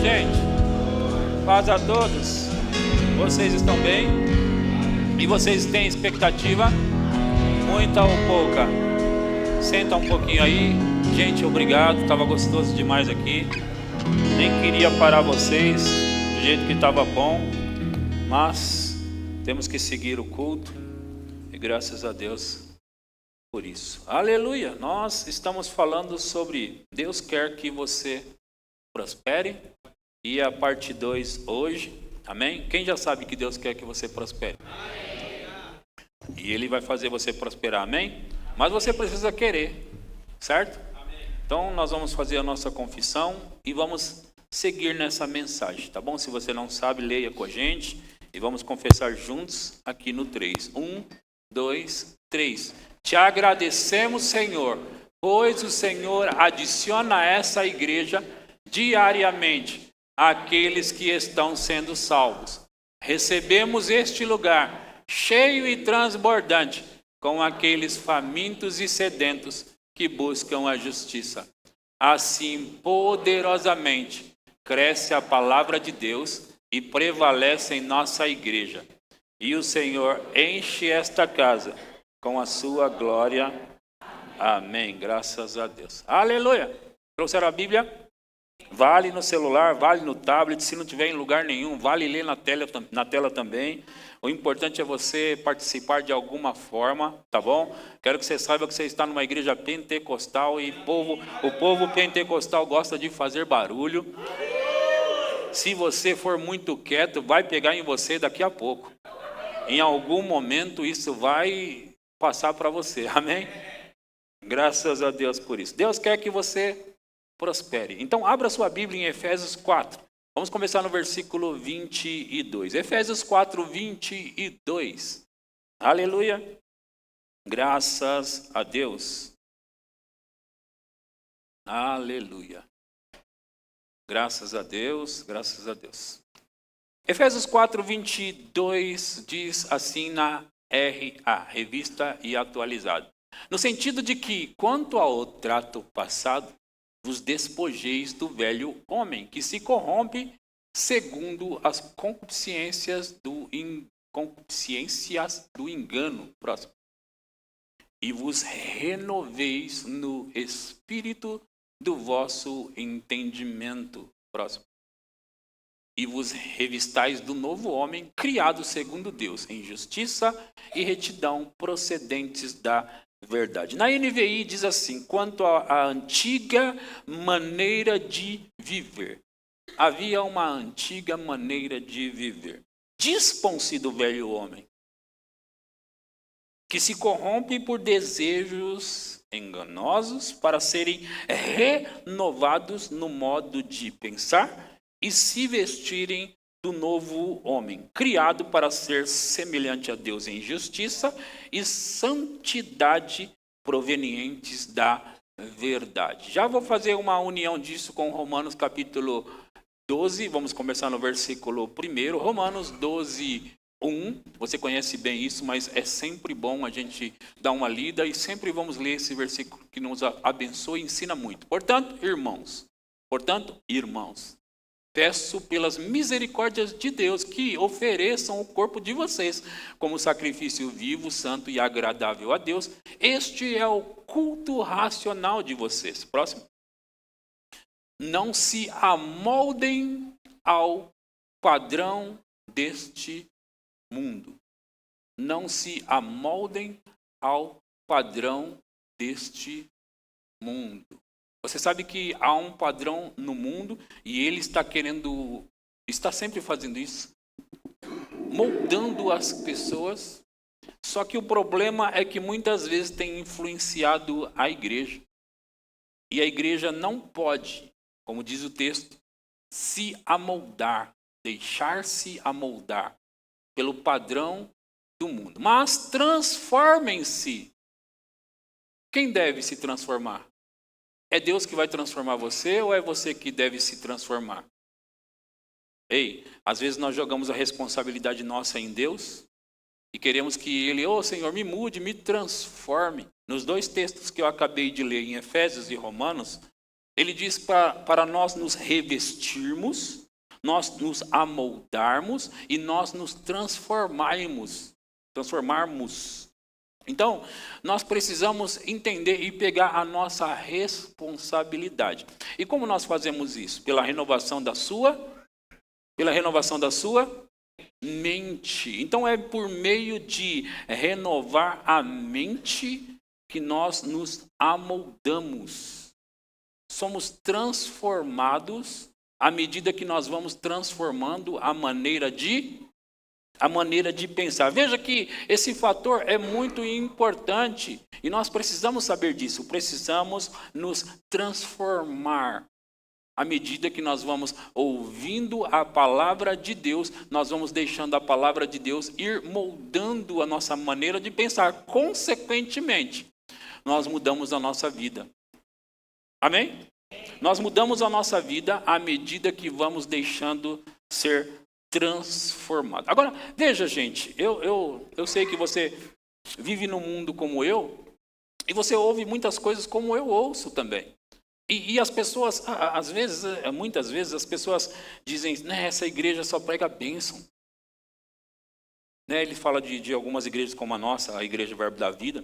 gente. Paz a todos. Vocês estão bem? E vocês têm expectativa? Muita ou pouca? Senta um pouquinho aí. Gente, obrigado. Estava gostoso demais aqui. Nem queria parar vocês do jeito que estava bom. Mas temos que seguir o culto. E graças a Deus por isso. Aleluia. Nós estamos falando sobre Deus quer que você prospere. E a parte 2 hoje. Amém? Quem já sabe que Deus quer que você prospere? E Ele vai fazer você prosperar, amém? Mas você precisa querer, certo? Então nós vamos fazer a nossa confissão e vamos seguir nessa mensagem, tá bom? Se você não sabe, leia com a gente e vamos confessar juntos aqui no 3. 1, 2, 3. Te agradecemos, Senhor, pois o Senhor adiciona a essa igreja diariamente aqueles que estão sendo salvos. Recebemos este lugar cheio e transbordante com aqueles famintos e sedentos que buscam a justiça. Assim, poderosamente, cresce a palavra de Deus e prevalece em nossa igreja. E o Senhor enche esta casa com a sua glória. Amém. Graças a Deus. Aleluia. Trouxeram a Bíblia? Vale no celular, vale no tablet, se não tiver em lugar nenhum, vale ler na tela também. O importante é você participar de alguma forma, tá bom? Quero que você saiba que você está numa igreja pentecostal e o povo pentecostal gosta de fazer barulho. Se você for muito quieto, vai pegar em você daqui a pouco. Em algum momento isso vai passar para você, amém? Graças a Deus por isso. Deus quer que você prospere. Então, abra sua Bíblia em Efésios 4. Vamos começar no versículo 22. Efésios 4, 22. Aleluia. Graças a Deus. Aleluia. Graças a Deus, graças a Deus. Efésios 4, 22 diz assim na RA, Revista e Atualizada. No sentido de que, quanto ao trato passado, vos despojeis do velho homem, que se corrompe segundo as concupiscências do engano. Próximo. E vos renoveis no espírito do vosso entendimento. Próximo. E vos revistais do novo homem, criado segundo Deus, em justiça e retidão procedentes da verdade. Na NVI diz assim, quanto à antiga maneira de viver. Havia uma antiga maneira de viver. Dispõe-se do velho homem, que se corrompe por desejos enganosos para serem renovados no modo de pensar e se vestirem do novo homem, criado para ser semelhante a Deus em justiça e santidade provenientes da verdade. Já vou fazer uma união disso com Romanos capítulo 12, vamos começar no versículo 1, Romanos 12, 1. Você conhece bem isso, mas é sempre bom a gente dar uma lida e sempre vamos ler esse versículo que nos abençoa e ensina muito. Portanto, irmãos, peço pelas misericórdias de Deus que ofereçam o corpo de vocês como sacrifício vivo, santo e agradável a Deus. Este é o culto racional de vocês. Próximo. Não se amoldem ao padrão deste mundo. Não se amoldem ao padrão deste mundo. Você sabe que há um padrão no mundo e ele está sempre fazendo isso, moldando as pessoas. Só que o problema é que muitas vezes tem influenciado a igreja. E a igreja não pode, como diz o texto, se amoldar, deixar-se amoldar pelo padrão do mundo. Mas transformem-se. Quem deve se transformar? É Deus que vai transformar você ou é você que deve se transformar? Ei, às vezes nós jogamos a responsabilidade nossa em Deus e queremos que Ele, Senhor, me mude, me transforme. Nos dois textos que eu acabei de ler, em Efésios e Romanos, Ele diz para nós nos revestirmos, nós nos amoldarmos e nós nos transformarmos. Então, nós precisamos entender e pegar a nossa responsabilidade. E como nós fazemos isso? Pela renovação da sua mente. Então, é por meio de renovar a mente que nós nos amoldamos. Somos transformados à medida que nós vamos transformando a maneira de pensar. Veja que esse fator é muito importante e nós precisamos saber disso. Precisamos nos transformar. À medida que nós vamos ouvindo a palavra de Deus, nós vamos deixando a palavra de Deus ir moldando a nossa maneira de pensar. Consequentemente, nós mudamos a nossa vida. Amém? Nós mudamos a nossa vida à medida que vamos deixando ser transformado. Agora, veja, gente, eu sei que você vive num mundo como eu, e você ouve muitas coisas como eu ouço também. E as pessoas, às vezes, muitas vezes, as pessoas dizem, né, essa igreja só prega bênção. Né, ele fala de algumas igrejas como a nossa, a Igreja Verbo da Vida.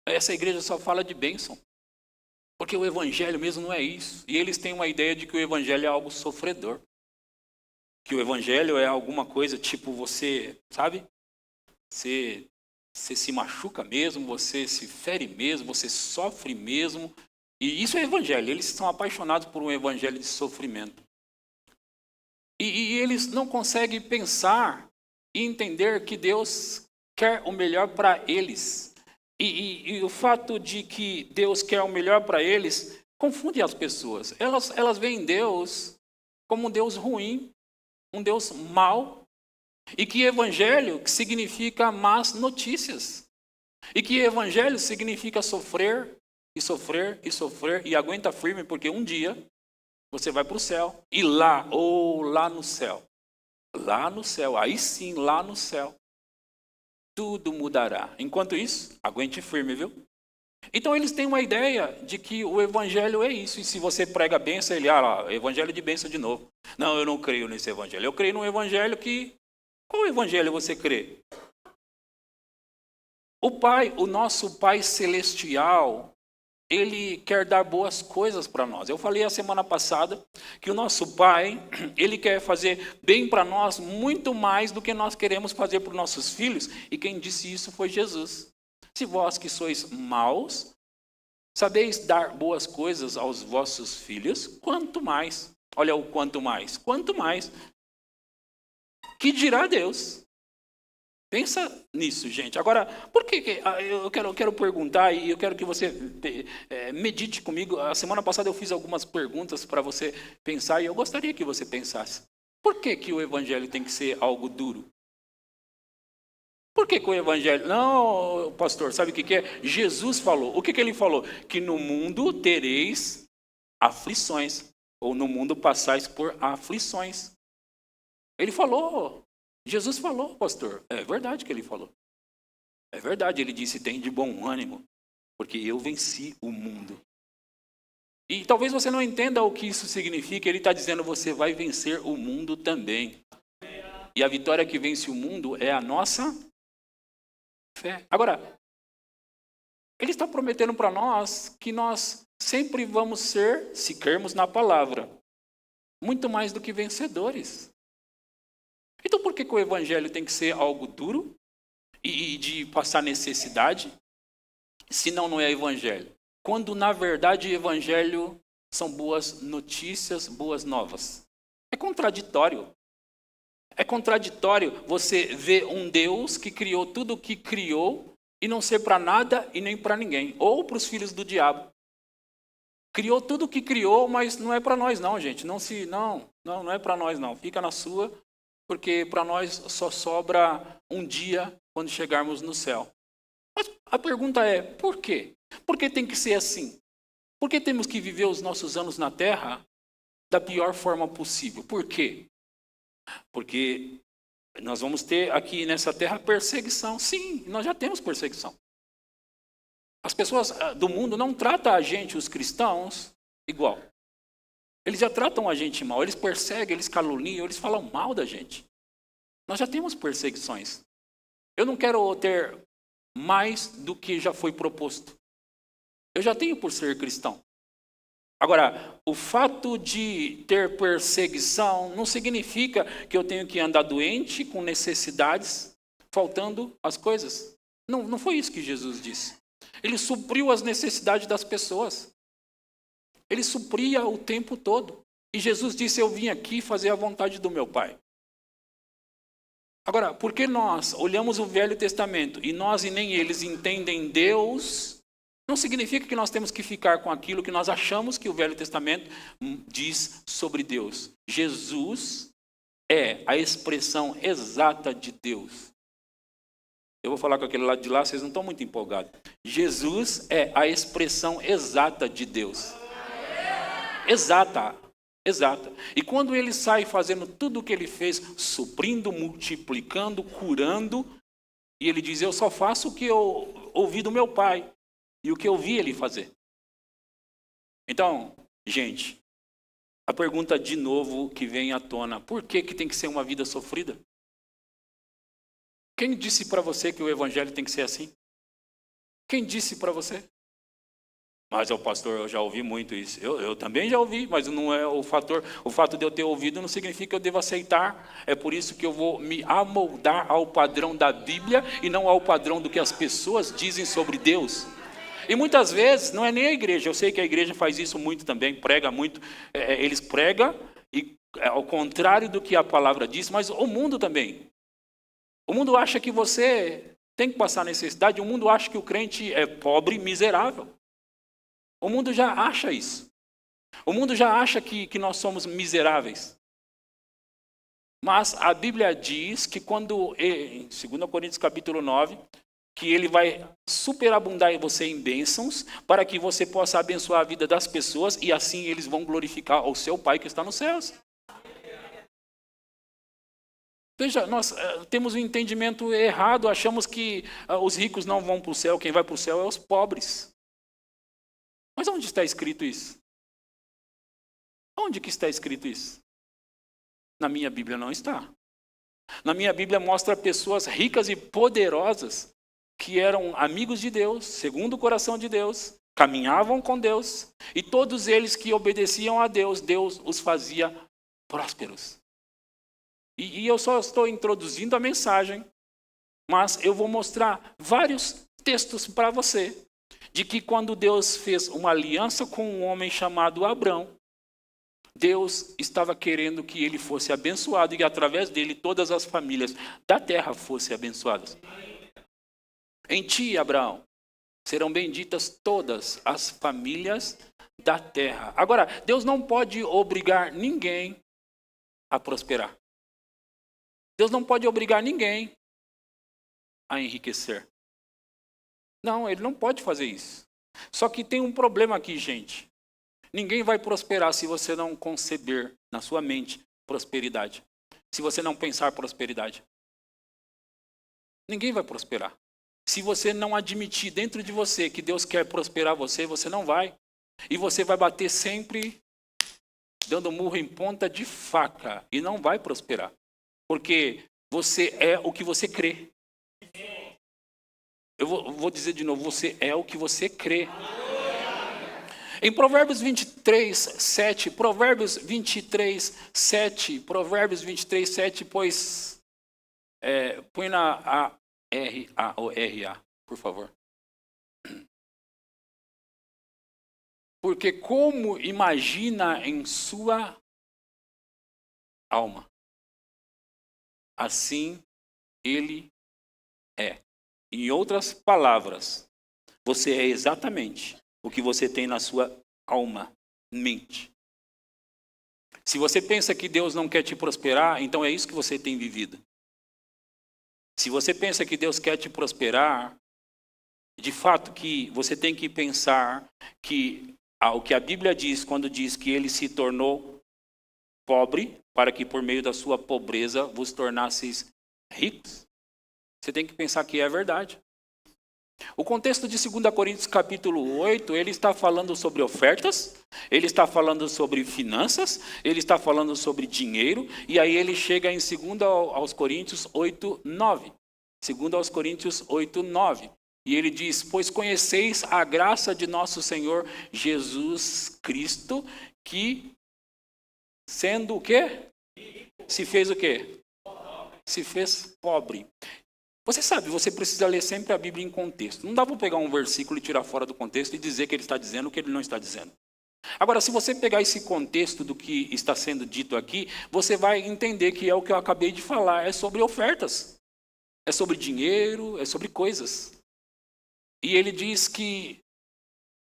Essa igreja só fala de bênção. Porque o evangelho mesmo não é isso. E eles têm uma ideia de que o evangelho é algo sofredor. Que o evangelho é alguma coisa tipo você, sabe? Você se machuca mesmo, você se fere mesmo, você sofre mesmo. E isso é evangelho. Eles são apaixonados por um evangelho de sofrimento. E eles não conseguem pensar e entender que Deus quer o melhor para eles. E o fato de que Deus quer o melhor para eles confunde as pessoas. Elas veem Deus como um Deus ruim, um Deus mau, e que evangelho significa más notícias. E que evangelho significa sofrer, e sofrer, e sofrer, e aguenta firme, porque um dia você vai para o céu. E lá no céu, aí sim, lá no céu, tudo mudará. Enquanto isso, aguente firme, viu? Então eles têm uma ideia de que o evangelho é isso. E se você prega bênção, ele, evangelho de bênção de novo. Não, eu não creio nesse evangelho. Eu creio num evangelho que... Qual evangelho você crê? O nosso Pai Celestial, Ele quer dar boas coisas para nós. Eu falei a semana passada que o nosso Pai, Ele quer fazer bem para nós muito mais do que nós queremos fazer para os nossos filhos. E quem disse isso foi Jesus. Se vós que sois maus, sabeis dar boas coisas aos vossos filhos, quanto mais. Olha o quanto mais. Quanto mais. Que dirá Deus? Pensa nisso, gente. Agora, por que eu quero perguntar e eu quero que você medite comigo. A semana passada eu fiz algumas perguntas para você pensar e eu gostaria que você pensasse. Por que o evangelho tem que ser algo duro? Por que o evangelho... Não, pastor, sabe o que é? Jesus falou. O que ele falou? Que no mundo tereis aflições. Ou no mundo passais por aflições. Ele falou... Jesus falou, pastor. É verdade que ele falou. É verdade, ele disse, tem de bom ânimo, porque eu venci o mundo. E talvez você não entenda o que isso significa. Ele está dizendo, você vai vencer o mundo também. E a vitória que vence o mundo é a nossa fé. Agora, ele está prometendo para nós que nós sempre vamos ser, se crermos na palavra, muito mais do que vencedores. Então por que o evangelho tem que ser algo duro e de passar necessidade, se não é evangelho? Quando na verdade o evangelho são boas notícias, boas novas. É contraditório. É contraditório você ver um Deus que criou tudo o que criou e não ser para nada e nem para ninguém. Ou para os filhos do diabo. Criou tudo o que criou, mas não é para nós não, gente. Não é para nós não. Fica na sua. Porque para nós só sobra um dia quando chegarmos no céu. Mas a pergunta é, por quê? Por que tem que ser assim? Por que temos que viver os nossos anos na Terra da pior forma possível? Por quê? Porque nós vamos ter aqui nessa Terra perseguição. Sim, nós já temos perseguição. As pessoas do mundo não tratam a gente, os cristãos, igual. Eles já tratam a gente mal, eles perseguem, eles caluniam, eles falam mal da gente. Nós já temos perseguições. Eu não quero ter mais do que já foi proposto. Eu já tenho por ser cristão. Agora, o fato de ter perseguição não significa que eu tenho que andar doente, com necessidades, faltando as coisas. Não foi isso que Jesus disse. Ele supriu as necessidades das pessoas. Ele supria o tempo todo. E Jesus disse, eu vim aqui fazer a vontade do meu Pai. Agora, porque nós olhamos o Velho Testamento e nós e nem eles entendem Deus, não significa que nós temos que ficar com aquilo que nós achamos que o Velho Testamento diz sobre Deus. Jesus é a expressão exata de Deus. Eu vou falar com aquele lado de lá, vocês não estão muito empolgados. Jesus é a expressão exata de Deus. Exata. E quando ele sai fazendo tudo o que ele fez, suprindo, multiplicando, curando, e ele diz, eu só faço o que eu ouvi do meu Pai, e o que eu vi ele fazer. Então, gente, a pergunta de novo que vem à tona, por que tem que ser uma vida sofrida? Quem disse para você que o evangelho tem que ser assim? Quem disse para você? Mas, pastor, eu já ouvi muito isso. Eu também já ouvi, mas não é o fato de eu ter ouvido não significa que eu devo aceitar. É por isso que eu vou me amoldar ao padrão da Bíblia e não ao padrão do que as pessoas dizem sobre Deus. E muitas vezes, não é nem a igreja. Eu sei que a igreja faz isso muito também, prega muito. Eles pregam, e, ao contrário do que a palavra diz, mas o mundo também. O mundo acha que você tem que passar necessidade. O mundo acha que o crente é pobre, miserável. O mundo já acha isso. O mundo já acha que nós somos miseráveis. Mas a Bíblia diz que quando, em 2 Coríntios capítulo 9, que ele vai superabundar você em bênçãos, para que você possa abençoar a vida das pessoas, e assim eles vão glorificar o seu Pai que está nos céus. Veja, nós temos um entendimento errado, achamos que os ricos não vão para o céu, quem vai para o céu é os pobres. Mas onde está escrito isso? Onde que está escrito isso? Na minha Bíblia não está. Na minha Bíblia mostra pessoas ricas e poderosas que eram amigos de Deus, segundo o coração de Deus, caminhavam com Deus, e todos eles que obedeciam a Deus, Deus os fazia prósperos. E eu só estou introduzindo a mensagem, mas eu vou mostrar vários textos para você, de que quando Deus fez uma aliança com um homem chamado Abrão, Deus estava querendo que ele fosse abençoado e que através dele todas as famílias da terra fossem abençoadas. Em ti, Abraão, serão benditas todas as famílias da terra. Agora, Deus não pode obrigar ninguém a prosperar. Deus não pode obrigar ninguém a enriquecer. Não, ele não pode fazer isso. Só que tem um problema aqui, gente. Ninguém vai prosperar se você não conceber na sua mente prosperidade. Se você não pensar prosperidade. Ninguém vai prosperar. Se você não admitir dentro de você que Deus quer prosperar você, você não vai. E você vai bater sempre dando murro em ponta de faca e não vai prosperar. Porque você é o que você crê. Eu vou dizer de novo, você é o que você crê. Em Provérbios 23, 7, Provérbios 23, 7, pois, põe na R-A, por favor. Porque como imagina em sua alma, assim ele é. Em outras palavras, você é exatamente o que você tem na sua alma, mente. Se você pensa que Deus não quer te prosperar, então é isso que você tem vivido. Se você pensa que Deus quer te prosperar, de fato que você tem que pensar que o que a Bíblia diz quando diz que ele se tornou pobre, para que por meio da sua pobreza vos tornasseis ricos. Você tem que pensar que é verdade. O contexto de 2 Coríntios capítulo 8, ele está falando sobre ofertas, ele está falando sobre finanças, ele está falando sobre dinheiro, e aí ele chega em 2 aos Coríntios 8, 9. 2 aos Coríntios 8, 9. E ele diz, pois conheceis a graça de nosso Senhor Jesus Cristo, que sendo o quê? Se fez o quê? Se fez pobre. Você sabe, você precisa ler sempre a Bíblia em contexto. Não dá para pegar um versículo e tirar fora do contexto e dizer que ele está dizendo o que ele não está dizendo. Agora, se você pegar esse contexto do que está sendo dito aqui, você vai entender que é o que eu acabei de falar, é sobre ofertas. É sobre dinheiro, é sobre coisas. E ele diz que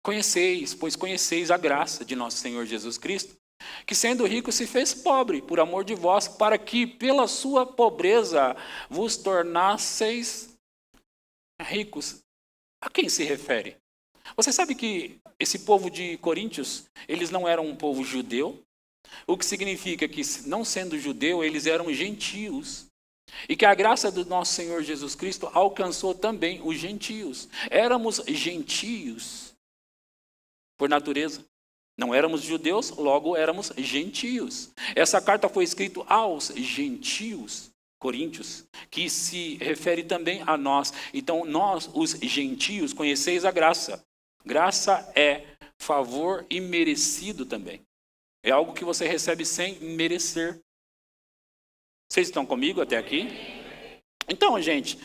conheceis, pois conheceis a graça de nosso Senhor Jesus Cristo, que sendo rico se fez pobre por amor de vós, para que pela sua pobreza vos tornasseis ricos. A quem se refere? Você sabe que esse povo de Coríntios, eles não eram um povo judeu, o que significa que, não sendo judeu, eles eram gentios. E que a graça do nosso Senhor Jesus Cristo alcançou também os gentios. Éramos gentios por natureza. Não éramos judeus, logo éramos gentios. Essa carta foi escrita aos gentios, coríntios, que se refere também a nós. Então, nós, os gentios, conheceis a graça. Graça é favor imerecido também. É algo que você recebe sem merecer. Vocês estão comigo até aqui? Então, gente,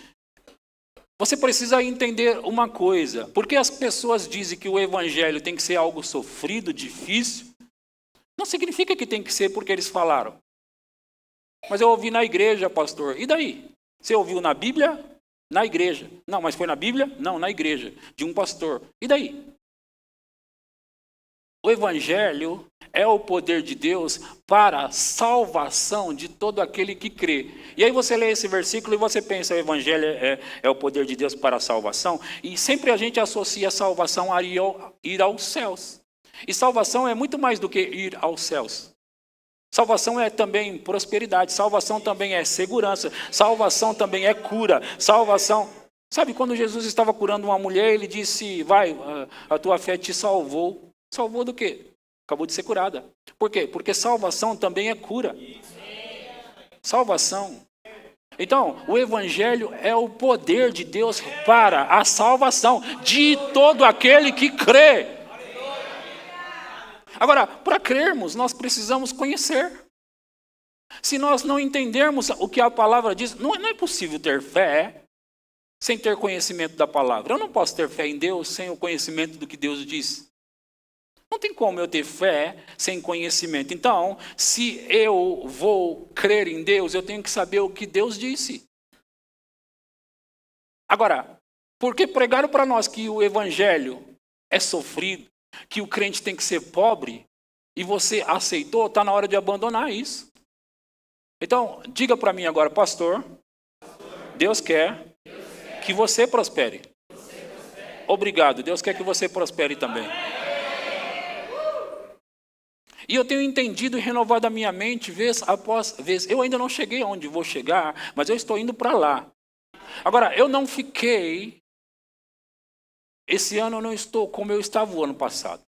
você precisa entender uma coisa. Porque as pessoas dizem que o evangelho tem que ser algo sofrido, difícil, não significa que tem que ser porque eles falaram. Mas eu ouvi na igreja, pastor. E daí? Você ouviu na Bíblia? Na igreja. Não, mas foi na Bíblia? Não, na igreja. De um pastor. E daí? O evangelho é o poder de Deus para a salvação de todo aquele que crê. E aí você lê esse versículo e você pensa, o evangelho é o poder de Deus para a salvação. E sempre a gente associa a salvação a ir aos céus. E salvação é muito mais do que ir aos céus. Salvação é também prosperidade, salvação também é segurança, salvação também é cura, salvação... Sabe, quando Jesus estava curando uma mulher, ele disse, vai, a tua fé te salvou. Salvou do quê? Acabou de ser curada. Por quê? Porque salvação também é cura. Salvação. Então, o evangelho é o poder de Deus para a salvação de todo aquele que crê. Agora, para crermos, nós precisamos conhecer. Se nós não entendermos o que a palavra diz, não é possível ter fé sem ter conhecimento da palavra. Eu não posso ter fé em Deus sem o conhecimento do que Deus diz. Não tem como eu ter fé sem conhecimento. Então, se eu vou crer em Deus, eu tenho que saber o que Deus disse. Agora, porque pregaram para nós que o evangelho é sofrido, que o crente tem que ser pobre, e você aceitou, está na hora de abandonar isso. Então, diga para mim agora, pastor, Deus quer que você prospere. Obrigado, Deus quer que você prospere também. E eu tenho entendido e renovado a minha mente vez após vez. Eu ainda não cheguei onde vou chegar, mas eu estou indo para lá. Agora, eu não fiquei... Esse ano eu não estou como eu estava o ano passado.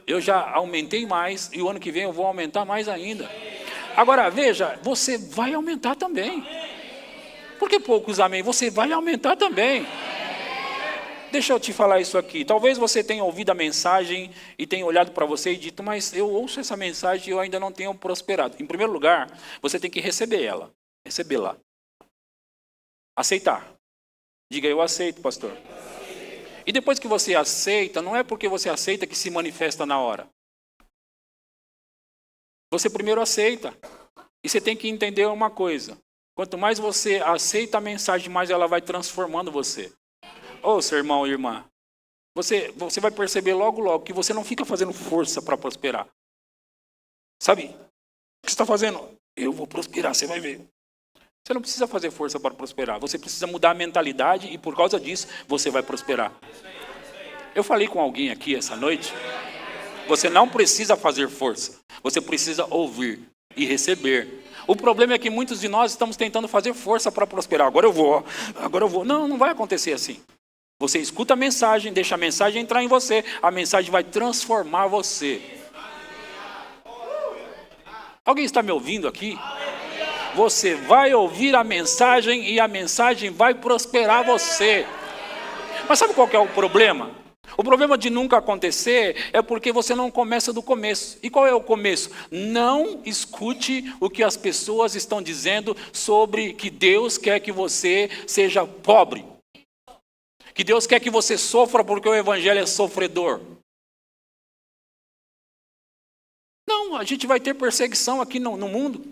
Eu já aumentei mais e o ano que vem eu vou aumentar mais ainda. Agora, veja, você vai aumentar também. Por que poucos amém? Você vai aumentar também. Deixa eu te falar isso aqui. Talvez você tenha ouvido a mensagem e tenha olhado para você e dito, mas eu ouço essa mensagem e eu ainda não tenho prosperado. Em primeiro lugar, você tem que receber ela. Recebê-la. Aceitar. Diga, eu aceito, pastor. E depois que você aceita, não é porque você aceita que se manifesta na hora. Você primeiro aceita. E você tem que entender uma coisa. Quanto mais você aceita a mensagem, mais ela vai transformando você. Ô, seu irmão e irmã, você vai perceber logo que você não fica fazendo força para prosperar. Sabe? O que você está fazendo? Eu vou prosperar, você vai ver. Você não precisa fazer força para prosperar. Você precisa mudar a mentalidade e por causa disso você vai prosperar. Eu falei com alguém aqui essa noite. Você não precisa fazer força. Você precisa ouvir e receber. O problema é que muitos de nós estamos tentando fazer força para prosperar. Agora eu vou. Não vai acontecer assim. Você escuta a mensagem, deixa a mensagem entrar em você, a mensagem vai transformar você. Alguém está me ouvindo aqui? Você vai ouvir a mensagem e a mensagem vai prosperar você. Mas sabe qual que é o problema? O problema de nunca acontecer é porque você não começa do começo. E qual é o começo? Não escute o que as pessoas estão dizendo sobre que Deus quer que você seja pobre. Que Deus quer que você sofra porque o evangelho é sofredor. Não, a gente vai ter perseguição aqui no mundo.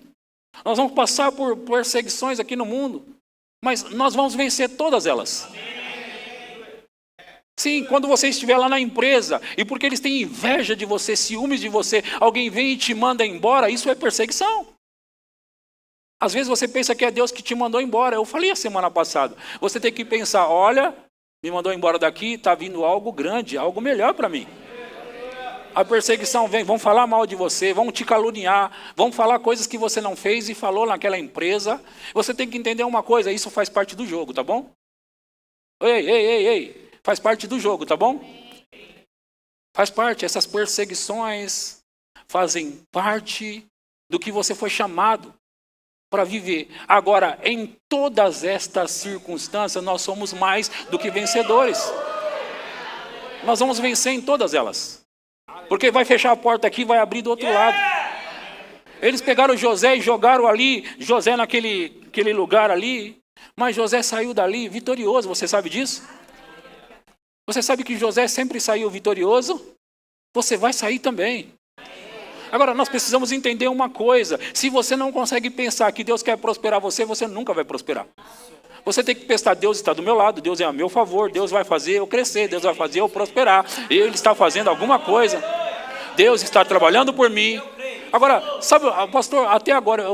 Nós vamos passar por perseguições aqui no mundo. Mas nós vamos vencer todas elas. Sim, quando você estiver lá na empresa, e porque eles têm inveja de você, ciúmes de você, alguém vem e te manda embora, isso é perseguição. Às vezes você pensa que é Deus que te mandou embora. Eu falei a semana passada. Você tem que pensar, olha, me mandou embora daqui, está vindo algo grande, algo melhor para mim. A perseguição vem, vão falar mal de você, vão te caluniar, vão falar coisas que você não fez e falou naquela empresa. Você tem que entender uma coisa, isso faz parte do jogo, tá bom? Ei. Faz parte do jogo, tá bom? Faz parte, essas perseguições fazem parte do que você foi chamado para viver. Agora, em todas estas circunstâncias, nós somos mais do que vencedores. Nós vamos vencer em todas elas. Porque vai fechar a porta aqui, vai abrir do outro lado. Eles pegaram José e jogaram ali, José naquele lugar ali, mas José saiu dali vitorioso, você sabe disso? Você sabe que José sempre saiu vitorioso? Você vai sair também. Agora, nós precisamos entender uma coisa. Se você não consegue pensar que Deus quer prosperar você, você nunca vai prosperar. Você tem que pensar, Deus está do meu lado, Deus é a meu favor, Deus vai fazer eu crescer, Deus vai fazer eu prosperar. Ele está fazendo alguma coisa. Deus está trabalhando por mim. Agora, sabe, pastor, até agora,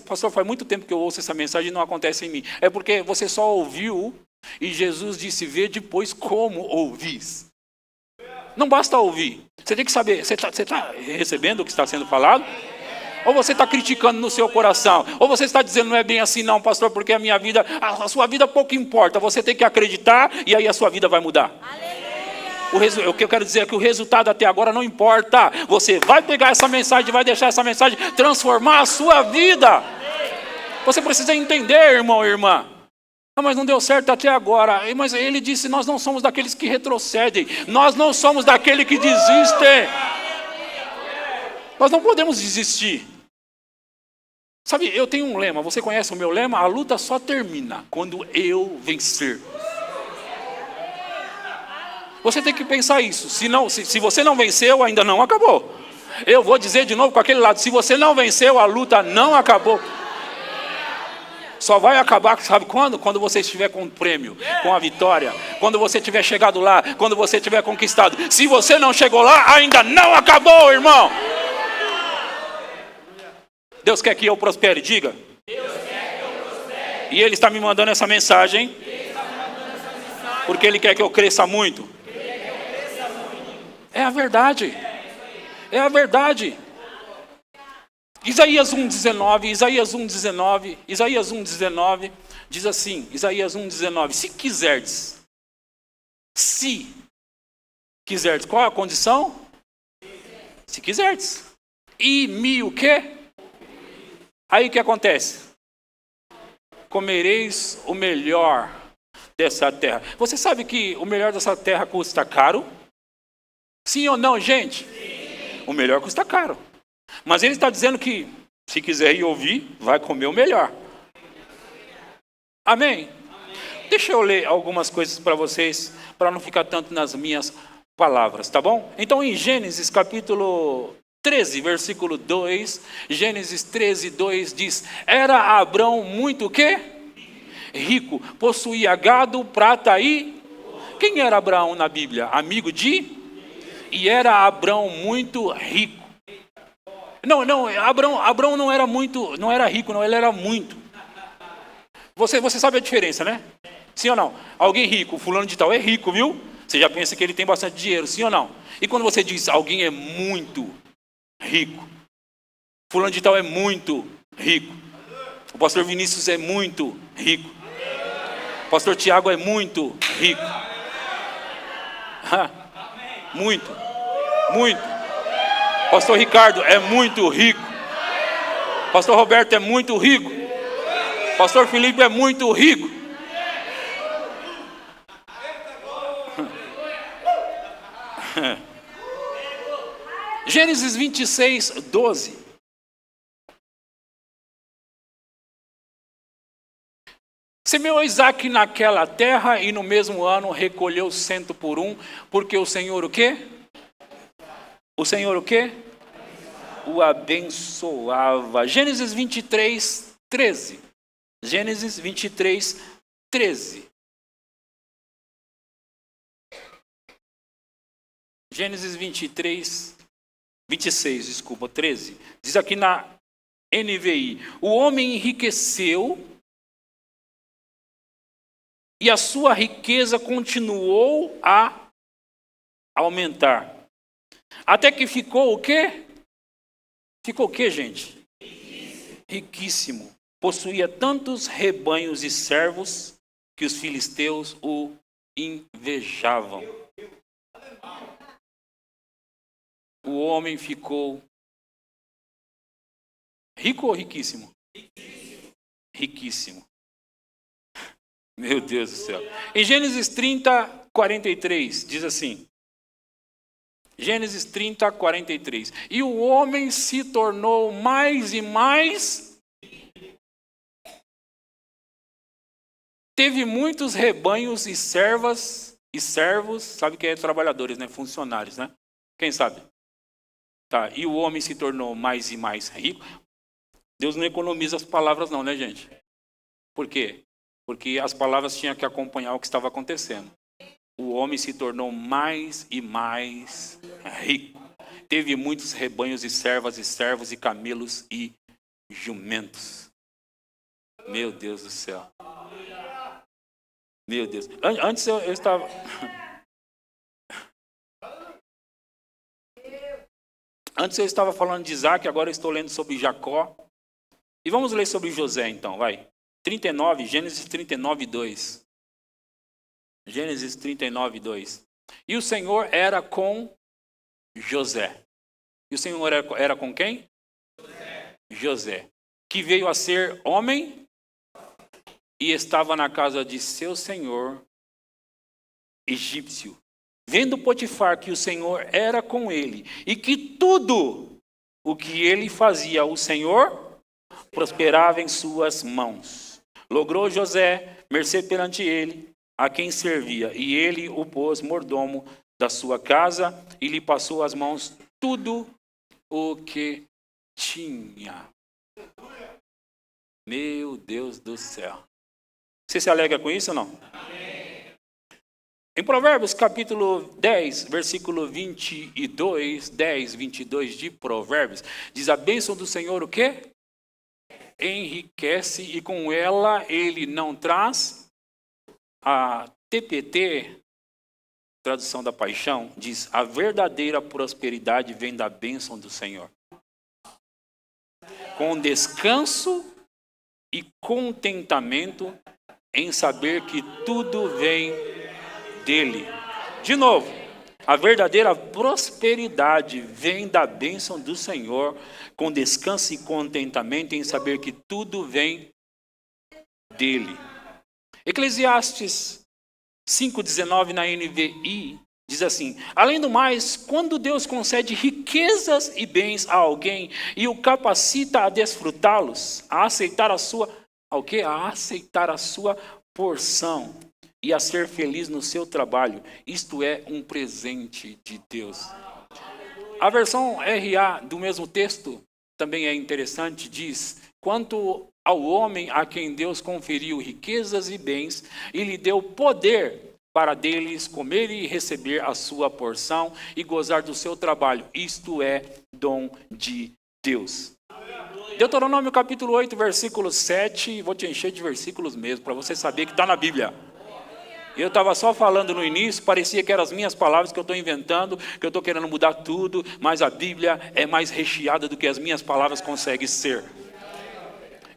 pastor, faz muito tempo que eu ouço essa mensagem e não acontece em mim. É porque você só ouviu e Jesus disse, vê depois como ouvis. Não basta ouvir. Você tem que saber, você está recebendo o que está sendo falado? Ou você está criticando no seu coração? Ou você está dizendo, não é bem assim não, pastor, porque a sua vida pouco importa. Você tem que acreditar e aí a sua vida vai mudar. O que eu quero dizer é que o resultado até agora não importa. Você vai pegar essa mensagem, vai deixar essa mensagem transformar a sua vida. Você precisa entender, irmão e irmã. Ah, mas não deu certo até agora. Mas ele disse, nós não somos daqueles que retrocedem. Nós não somos daqueles que desistem. Nós não podemos desistir. Sabe, eu tenho um lema. Você conhece o meu lema? A luta só termina quando eu vencer. Você tem que pensar isso. Se você não venceu, ainda não acabou. Eu vou dizer de novo com aquele lado. Se você não venceu, a luta não acabou. Só vai acabar, sabe quando? Quando você estiver com o prêmio, com a vitória. Quando você tiver chegado lá, quando você tiver conquistado. Se você não chegou lá, ainda não acabou, irmão. Deus quer que eu prospere, diga. Deus quer que eu prospere. E Ele está me mandando essa mensagem. Porque Ele quer que eu cresça muito. É a verdade. É a verdade. Isaías 1,19 diz assim, Isaías 1,19, se quiserdes, qual é a condição? Se quiserdes. E me o quê? Aí o que acontece? Comereis o melhor dessa terra. Você sabe que o melhor dessa terra custa caro? Sim ou não, gente? Sim. O melhor custa caro. Mas ele está dizendo que, se quiser ir ouvir, vai comer o melhor. Amém? Deixa eu ler algumas coisas para vocês, para não ficar tanto nas minhas palavras, tá bom? Então, em Gênesis capítulo 13, versículo 2, Gênesis 13, 2 diz, era Abrão muito o quê? Rico, possuía gado, prata e... Quem era Abraão na Bíblia? Amigo de... E era Abrão muito rico. Não, Abrão não era rico, não, ele era muito. Você sabe a diferença, né? Sim ou não? Alguém rico, fulano de tal é rico, viu? Você já pensa que ele tem bastante dinheiro, sim ou não? E quando você diz alguém é muito rico, fulano de tal é muito rico, o pastor Vinícius é muito rico, o pastor Tiago é muito rico, Muito, muito. Pastor Ricardo é muito rico. Pastor Roberto é muito rico. Pastor Felipe é muito rico. Gênesis 26, 12. Semeou Isaac naquela terra e no mesmo ano recolheu 100 por um, porque o Senhor o quê? O Senhor o quê? O abençoava. Gênesis 23, 13. Gênesis 23, 13. Gênesis 23, 26, desculpa, 13. Diz aqui na NVI: o homem enriqueceu e a sua riqueza continuou a aumentar. Até que ficou o quê? Ficou o quê, gente? Riquíssimo. Possuía tantos rebanhos e servos que os filisteus o invejavam. O homem ficou rico ou riquíssimo? Riquíssimo. Meu Deus do céu. Em Gênesis 30, 43, diz assim. Gênesis 30, 43. E o homem se tornou mais e mais. Teve muitos rebanhos e servos, sabe que é trabalhadores, né? Funcionários, né? Quem sabe? Tá. E o homem se tornou mais e mais rico. Deus não economiza as palavras não, né, gente? Por quê? Porque as palavras tinham que acompanhar o que estava acontecendo. O homem se tornou mais e mais rico. Teve muitos rebanhos e servos e camelos e jumentos. Meu Deus do céu. Meu Deus. Antes eu estava... Antes eu estava falando de Isaac, agora eu estou lendo sobre Jacó. E vamos ler sobre José então, vai. 39, Gênesis 39, 2. Gênesis 39, 2. E o Senhor era com José. E o Senhor era com quem? José. Que veio a ser homem e estava na casa de seu senhor egípcio. Vendo Potifar que o Senhor era com ele e que tudo o que ele fazia, o Senhor prosperava em suas mãos. Logrou José mercê perante ele, a quem servia, e ele o pôs mordomo da sua casa e lhe passou às mãos tudo o que tinha. Meu Deus do céu. Você se alegra com isso ou não? Amém. Em Provérbios, capítulo 10, versículo 22, 10, 22 de Provérbios, diz: a bênção do Senhor o quê? Enriquece, e com ela ele não traz. A TPT, tradução da Paixão, diz: a verdadeira prosperidade vem da bênção do Senhor. Com descanso e contentamento em saber que tudo vem dele. De novo, a verdadeira prosperidade vem da bênção do Senhor, com descanso e contentamento em saber que tudo vem dele. Eclesiastes 5,19 na NVI diz assim: além do mais, quando Deus concede riquezas e bens a alguém e o capacita a desfrutá-los, a aceitar a sua, ao quê? A aceitar a sua porção e a ser feliz no seu trabalho, isto é um presente de Deus. A versão RA do mesmo texto também é interessante, diz: quanto ao homem a quem Deus conferiu riquezas e bens e lhe deu poder para deles comer e receber a sua porção e gozar do seu trabalho, isto é dom de Deus. Deuteronômio capítulo 8, versículo 7, vou te encher de versículos mesmo, para você saber que está na Bíblia. Eu estava só falando no início, parecia que eram as minhas palavras que eu estou inventando, que eu estou querendo mudar tudo, mas a Bíblia é mais recheada do que as minhas palavras conseguem ser.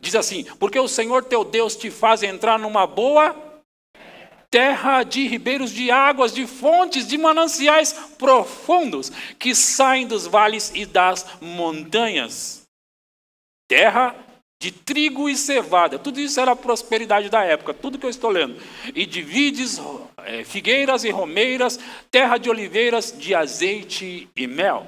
Diz assim: porque o Senhor teu Deus te faz entrar numa boa terra de ribeiros de águas, de fontes, de mananciais profundos, que saem dos vales e das montanhas. Terra de trigo e cevada. Tudo isso era a prosperidade da época, tudo que eu estou lendo. E de vides, figueiras e romeiras, terra de oliveiras, de azeite e mel.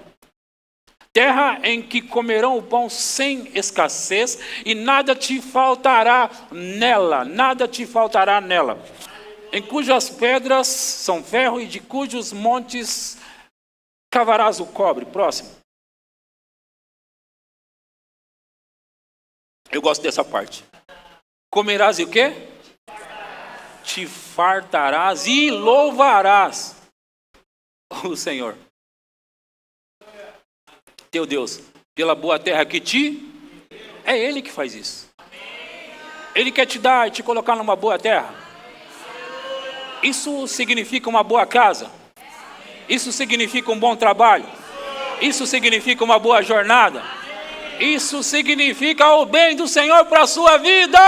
Terra em que comerão o pão sem escassez e nada te faltará nela, nada te faltará nela. Em cujas pedras são ferro e de cujos montes cavarás o cobre. Próximo. Eu gosto dessa parte. Comerás e o quê? Te fartarás e louvarás o Senhor, teu Deus, pela boa terra que te... É Ele que faz isso. Ele quer te dar e te colocar numa boa terra. Isso significa uma boa casa. Isso significa um bom trabalho. Isso significa uma boa jornada. Isso significa o bem do Senhor para a sua vida.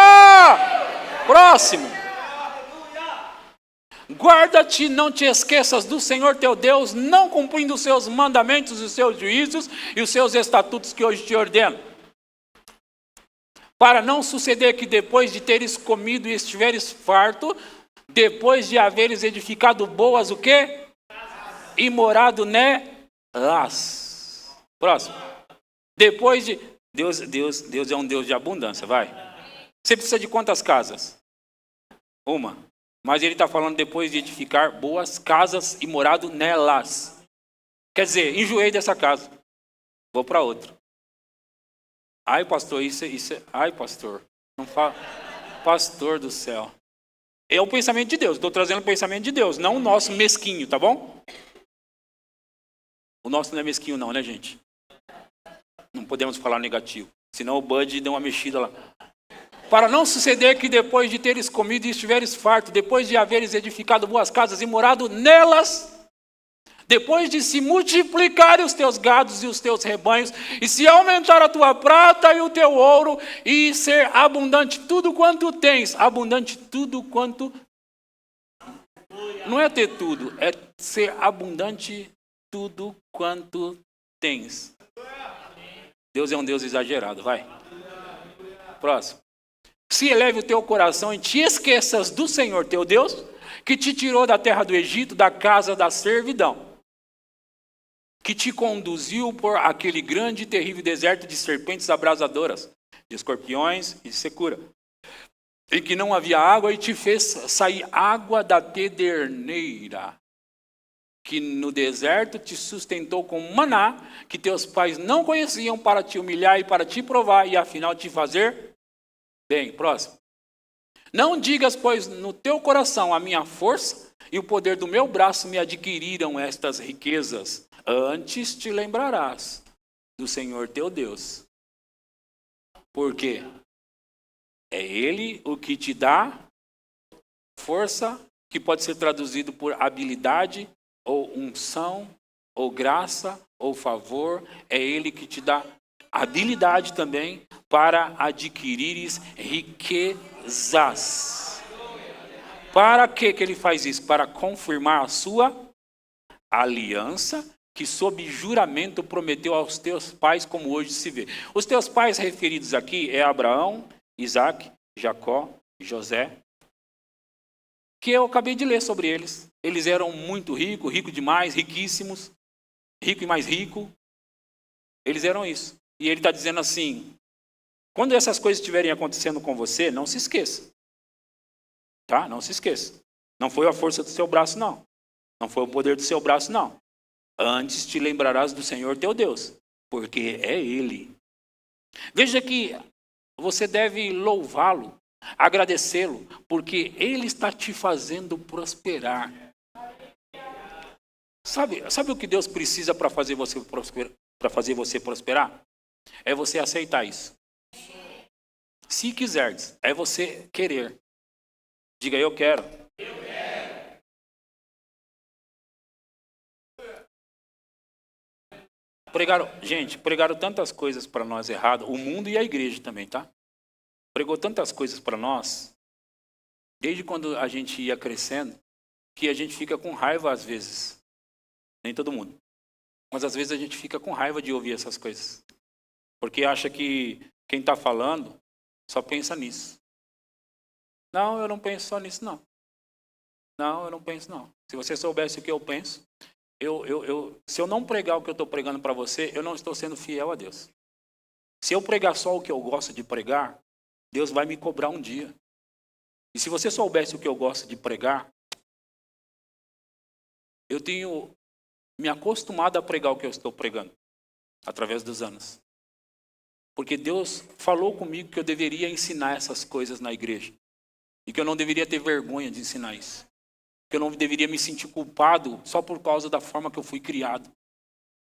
Próximo. Guarda-te, não te esqueças do Senhor teu Deus, não cumprindo os seus mandamentos, os seus juízos e os seus estatutos que hoje te ordeno. Para não suceder que depois de teres comido e estiveres farto, depois de haveres edificado boas, o quê? E morado nelas. Próximo. Depois de... Deus é um Deus de abundância, vai. Você precisa de quantas casas? Uma. Mas ele está falando depois de edificar boas casas e morado nelas. Quer dizer, enjoei dessa casa. Vou para outra. Ai, pastor, isso é... Ai, pastor. Não fala... Pastor do céu. É o pensamento de Deus. Estou trazendo o pensamento de Deus, não o nosso mesquinho, tá bom? O nosso não é mesquinho não, né, gente? Não podemos falar negativo. Senão o Bud deu uma mexida lá. Para não suceder que depois de teres comido e estiveres farto, depois de haveres edificado boas casas e morado nelas, depois de se multiplicarem os teus gados e os teus rebanhos, e se aumentar a tua prata e o teu ouro, e ser abundante tudo quanto tens, abundante tudo quanto... Não é ter tudo, é ser abundante tudo quanto tens. Deus é um Deus exagerado, vai. Próximo. Se eleve o teu coração e te esqueças do Senhor teu Deus, que te tirou da terra do Egito, da casa da servidão, que te conduziu por aquele grande e terrível deserto de serpentes abrasadoras, de escorpiões e de secura, em que não havia água, e te fez sair água da pederneira, que no deserto te sustentou com maná, que teus pais não conheciam, para te humilhar e para te provar, e afinal te fazer bem. Próximo. Não digas, pois, no teu coração, a minha força e o poder do meu braço me adquiriram estas riquezas. Antes te lembrarás do Senhor teu Deus. Por quê? É Ele o que te dá força, que pode ser traduzido por habilidade, ou unção, ou graça, ou favor. É Ele que te dá habilidade também para adquirires riquezas. Para que Ele faz isso? Para confirmar a sua aliança, que sob juramento prometeu aos teus pais, como hoje se vê. Os teus pais referidos aqui é Abraão, Isaac, Jacó, José, que eu acabei de ler sobre eles. Eles eram muito ricos, rico demais, riquíssimos, rico e mais rico. Eles eram isso. E ele está dizendo assim, quando essas coisas estiverem acontecendo com você, não se esqueça. Tá? Não se esqueça. Não foi a força do seu braço, não. Não foi o poder do seu braço, não. Antes te lembrarás do Senhor teu Deus, porque é Ele. Veja que você deve louvá-lo, agradecê-lo, porque Ele está te fazendo prosperar. Sabe o que Deus precisa para fazer você prosperar? É você aceitar isso. Se quiseres, é você querer. Diga, eu quero. Pregaram tantas coisas para nós errado, o mundo e a igreja também, tá? Pregou tantas coisas para nós desde quando a gente ia crescendo, que a gente fica com raiva às vezes. Nem todo mundo. Mas às vezes a gente fica com raiva de ouvir essas coisas. Porque acha que quem está falando só pensa nisso. Não, eu não penso só nisso, não. Não, eu não penso, não. Se você soubesse o que eu penso, se eu não pregar o que eu estou pregando para você, eu não estou sendo fiel a Deus. Se eu pregar só o que eu gosto de pregar, Deus vai me cobrar um dia. E se você soubesse o que eu gosto de pregar, eu tenho me acostumado a pregar o que eu estou pregando, através dos anos. Porque Deus falou comigo que eu deveria ensinar essas coisas na igreja. E que eu não deveria ter vergonha de ensinar isso. Que eu não deveria me sentir culpado só por causa da forma que eu fui criado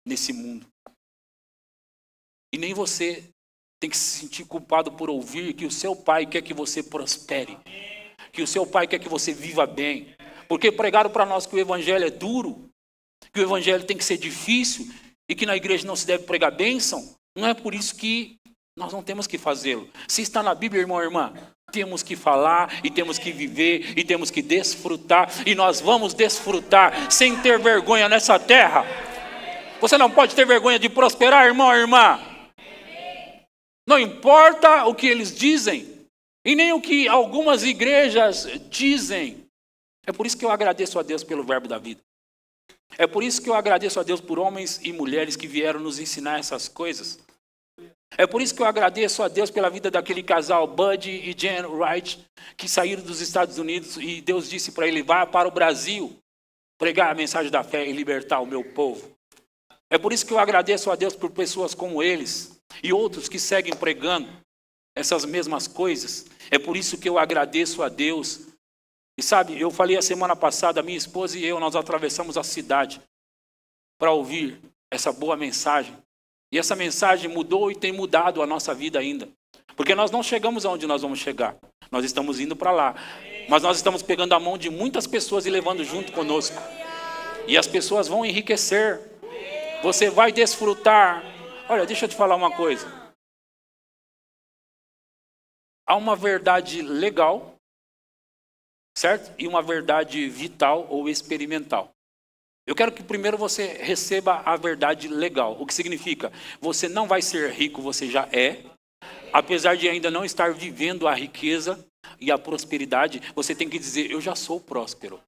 nesse mundo. E nem você tem que se sentir culpado por ouvir que o seu pai quer que você prospere. Que o seu pai quer que você viva bem. Porque pregaram para nós que o evangelho é duro, que o evangelho tem que ser difícil e que na igreja não se deve pregar bênção. Não é por isso que nós não temos que fazê-lo. Se está na Bíblia, irmão e irmã, temos que falar e temos que viver e temos que desfrutar. E nós vamos desfrutar sem ter vergonha nessa terra. Você não pode ter vergonha de prosperar, irmão e irmã. Não importa o que eles dizem e nem o que algumas igrejas dizem. É por isso que eu agradeço a Deus pelo verbo da vida. É por isso que eu agradeço a Deus por homens e mulheres que vieram nos ensinar essas coisas. É por isso que eu agradeço a Deus pela vida daquele casal, Bud e Jen Wright, que saíram dos Estados Unidos e Deus disse para ele, vá para o Brasil, pregar a mensagem da fé e libertar o meu povo. É por isso que eu agradeço a Deus por pessoas como eles e outros que seguem pregando essas mesmas coisas. É por isso que eu agradeço a Deus. E sabe, eu falei a semana passada, minha esposa e eu, nós atravessamos a cidade para ouvir essa boa mensagem. E essa mensagem mudou e tem mudado a nossa vida ainda. Porque nós não chegamos aonde nós vamos chegar. Nós estamos indo para lá. Mas nós estamos pegando a mão de muitas pessoas e levando junto conosco. E as pessoas vão enriquecer. Você vai desfrutar. Olha, deixa eu te falar uma coisa. Há uma verdade legal, certo? E uma verdade vital ou experimental. Eu quero que primeiro você receba a verdade legal. O que significa? Você não vai ser rico, você já é. Apesar de ainda não estar vivendo a riqueza e a prosperidade, você tem que dizer, eu já sou próspero.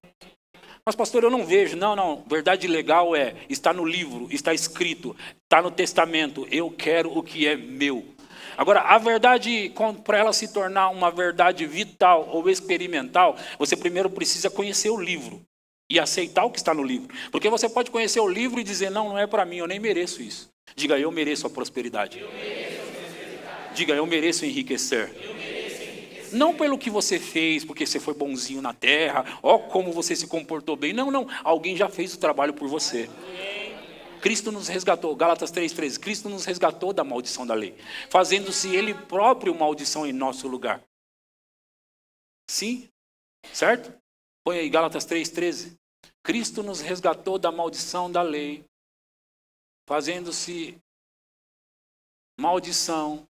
Mas pastor, eu não vejo. Não. Verdade legal está no livro, está escrito, está no testamento. Eu quero o que é meu. Agora, a verdade, para ela se tornar uma verdade vital ou experimental, você primeiro precisa conhecer o livro e aceitar o que está no livro. Porque você pode conhecer o livro e dizer, não é para mim, eu nem mereço isso. Diga, eu mereço a prosperidade. Diga, eu mereço enriquecer. Não pelo que você fez, porque você foi bonzinho na terra, como você se comportou bem. Não, alguém já fez o trabalho por você. Cristo nos resgatou, Gálatas 3,13, Cristo nos resgatou da maldição da lei, fazendo-se Ele próprio maldição em nosso lugar. Sim? Certo? Põe aí Gálatas 3,13. Cristo nos resgatou da maldição da lei, fazendo-se maldição,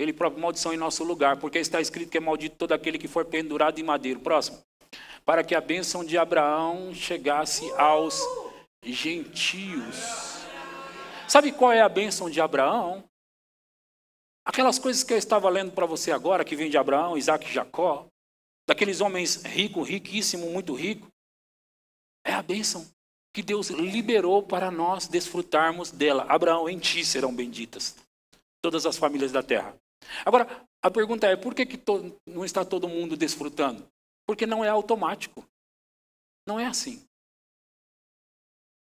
Ele próprio maldição em nosso lugar, porque está escrito que é maldito todo aquele que for pendurado em madeiro. Próximo. Para que a bênção de Abraão chegasse aos gentios. Sabe qual é a bênção de Abraão? Aquelas coisas que eu estava lendo para você agora, que vem de Abraão, Isaac e Jacó, daqueles homens ricos, riquíssimos, muito ricos, é a bênção que Deus liberou para nós desfrutarmos dela. Abraão, em ti serão benditas todas as famílias da terra. Agora, a pergunta é, por que não está todo mundo desfrutando? Porque não é automático. Não é assim.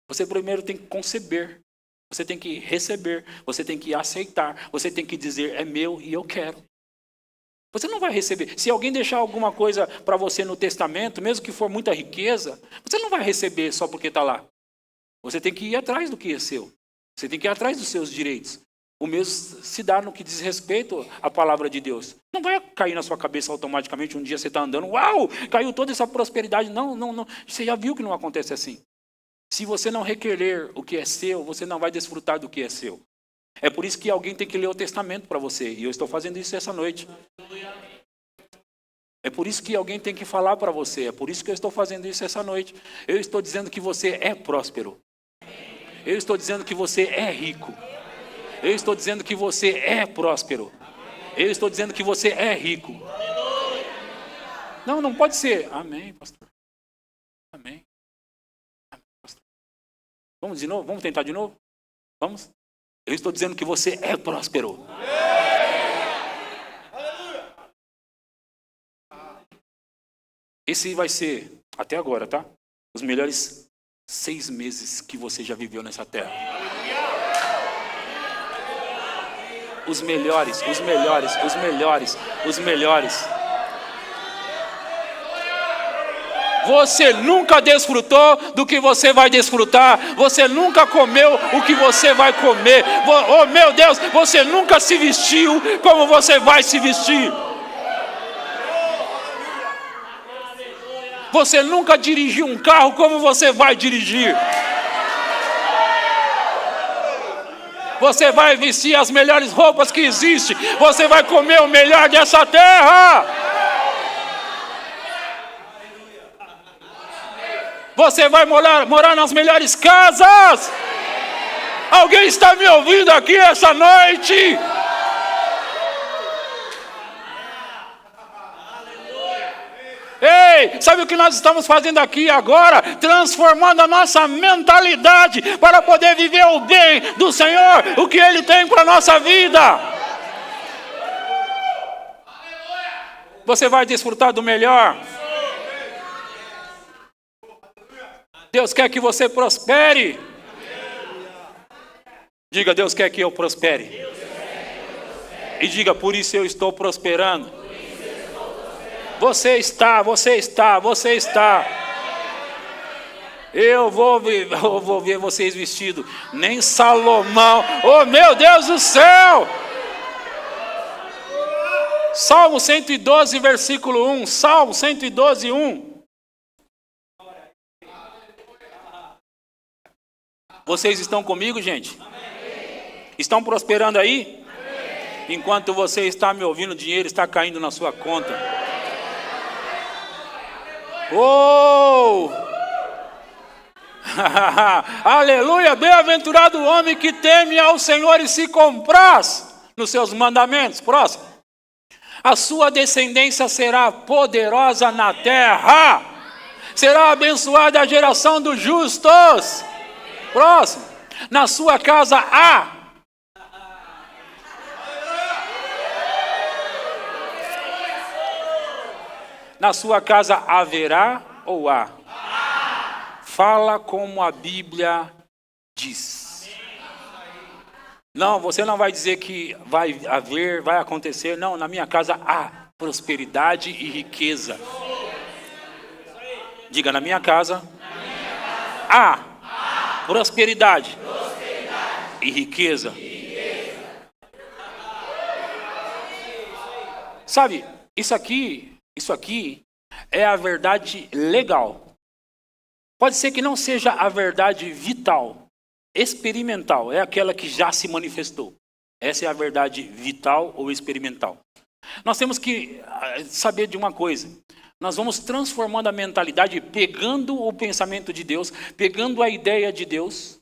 Você primeiro tem que conceber, você tem que receber, você tem que aceitar, você tem que dizer, é meu e eu quero. Você não vai receber. Se alguém deixar alguma coisa para você no testamento, mesmo que for muita riqueza, você não vai receber só porque está lá. Você tem que ir atrás do que é seu. Você tem que ir atrás dos seus direitos. O mesmo se dá no que diz respeito à palavra de Deus. Não vai cair na sua cabeça automaticamente, um dia você está andando, uau, caiu toda essa prosperidade. Não. Você já viu que não acontece assim. Se você não requerer o que é seu, você não vai desfrutar do que é seu. É por isso que alguém tem que ler o testamento para você. E eu estou fazendo isso essa noite. É por isso que alguém tem que falar para você. É por isso que eu estou fazendo isso essa noite. Eu estou dizendo que você é próspero. Eu estou dizendo que você é rico. Eu estou dizendo que você é próspero. Eu estou dizendo que você é rico. Não pode ser. Amém, pastor. Amém. Amém, pastor. Vamos de novo? Vamos tentar de novo? Vamos? Eu estou dizendo que você é próspero. Esse vai ser, até agora, tá? Os melhores 6 meses que você já viveu nessa terra. Os melhores. Você nunca desfrutou do que você vai desfrutar. Você nunca comeu o que você vai comer. Oh meu Deus, você nunca se vestiu como você vai se vestir. Você nunca dirigiu um carro como você vai dirigir. Você vai vestir as melhores roupas que existem. Você vai comer o melhor dessa terra. Você vai morar nas melhores casas. Alguém está me ouvindo aqui essa noite? Ei, sabe o que nós estamos fazendo aqui agora? Transformando a nossa mentalidade para poder viver o bem do Senhor, o que Ele tem para a nossa vida. Você vai desfrutar do melhor. Deus quer que você prospere. Diga, Deus quer que eu prospere. E diga, por isso eu estou prosperando. Você está. Eu vou ver vocês vestidos. Nem Salomão. Oh, meu Deus do céu! Salmo 112, versículo 1. Salmo 112, 1. Vocês estão comigo, gente? Estão prosperando aí? Enquanto você está me ouvindo, o dinheiro está caindo na sua conta. Oh! Aleluia! Bem-aventurado o homem que teme ao Senhor e se compraz nos seus mandamentos. Próximo. A sua descendência será poderosa na terra. Será abençoada a geração dos justos. Próximo. Na sua casa há. Na sua casa haverá ou há? Fala como a Bíblia diz. Não, você não vai dizer que vai haver, vai acontecer. Não, na minha casa há prosperidade e riqueza. Diga, na minha casa há prosperidade e riqueza. Sabe, isso aqui é a verdade legal. Pode ser que não seja a verdade vital, experimental, é aquela que já se manifestou. Essa é a verdade vital ou experimental. Nós temos que saber de uma coisa. Nós vamos transformando a mentalidade, pegando o pensamento de Deus, pegando a ideia de Deus,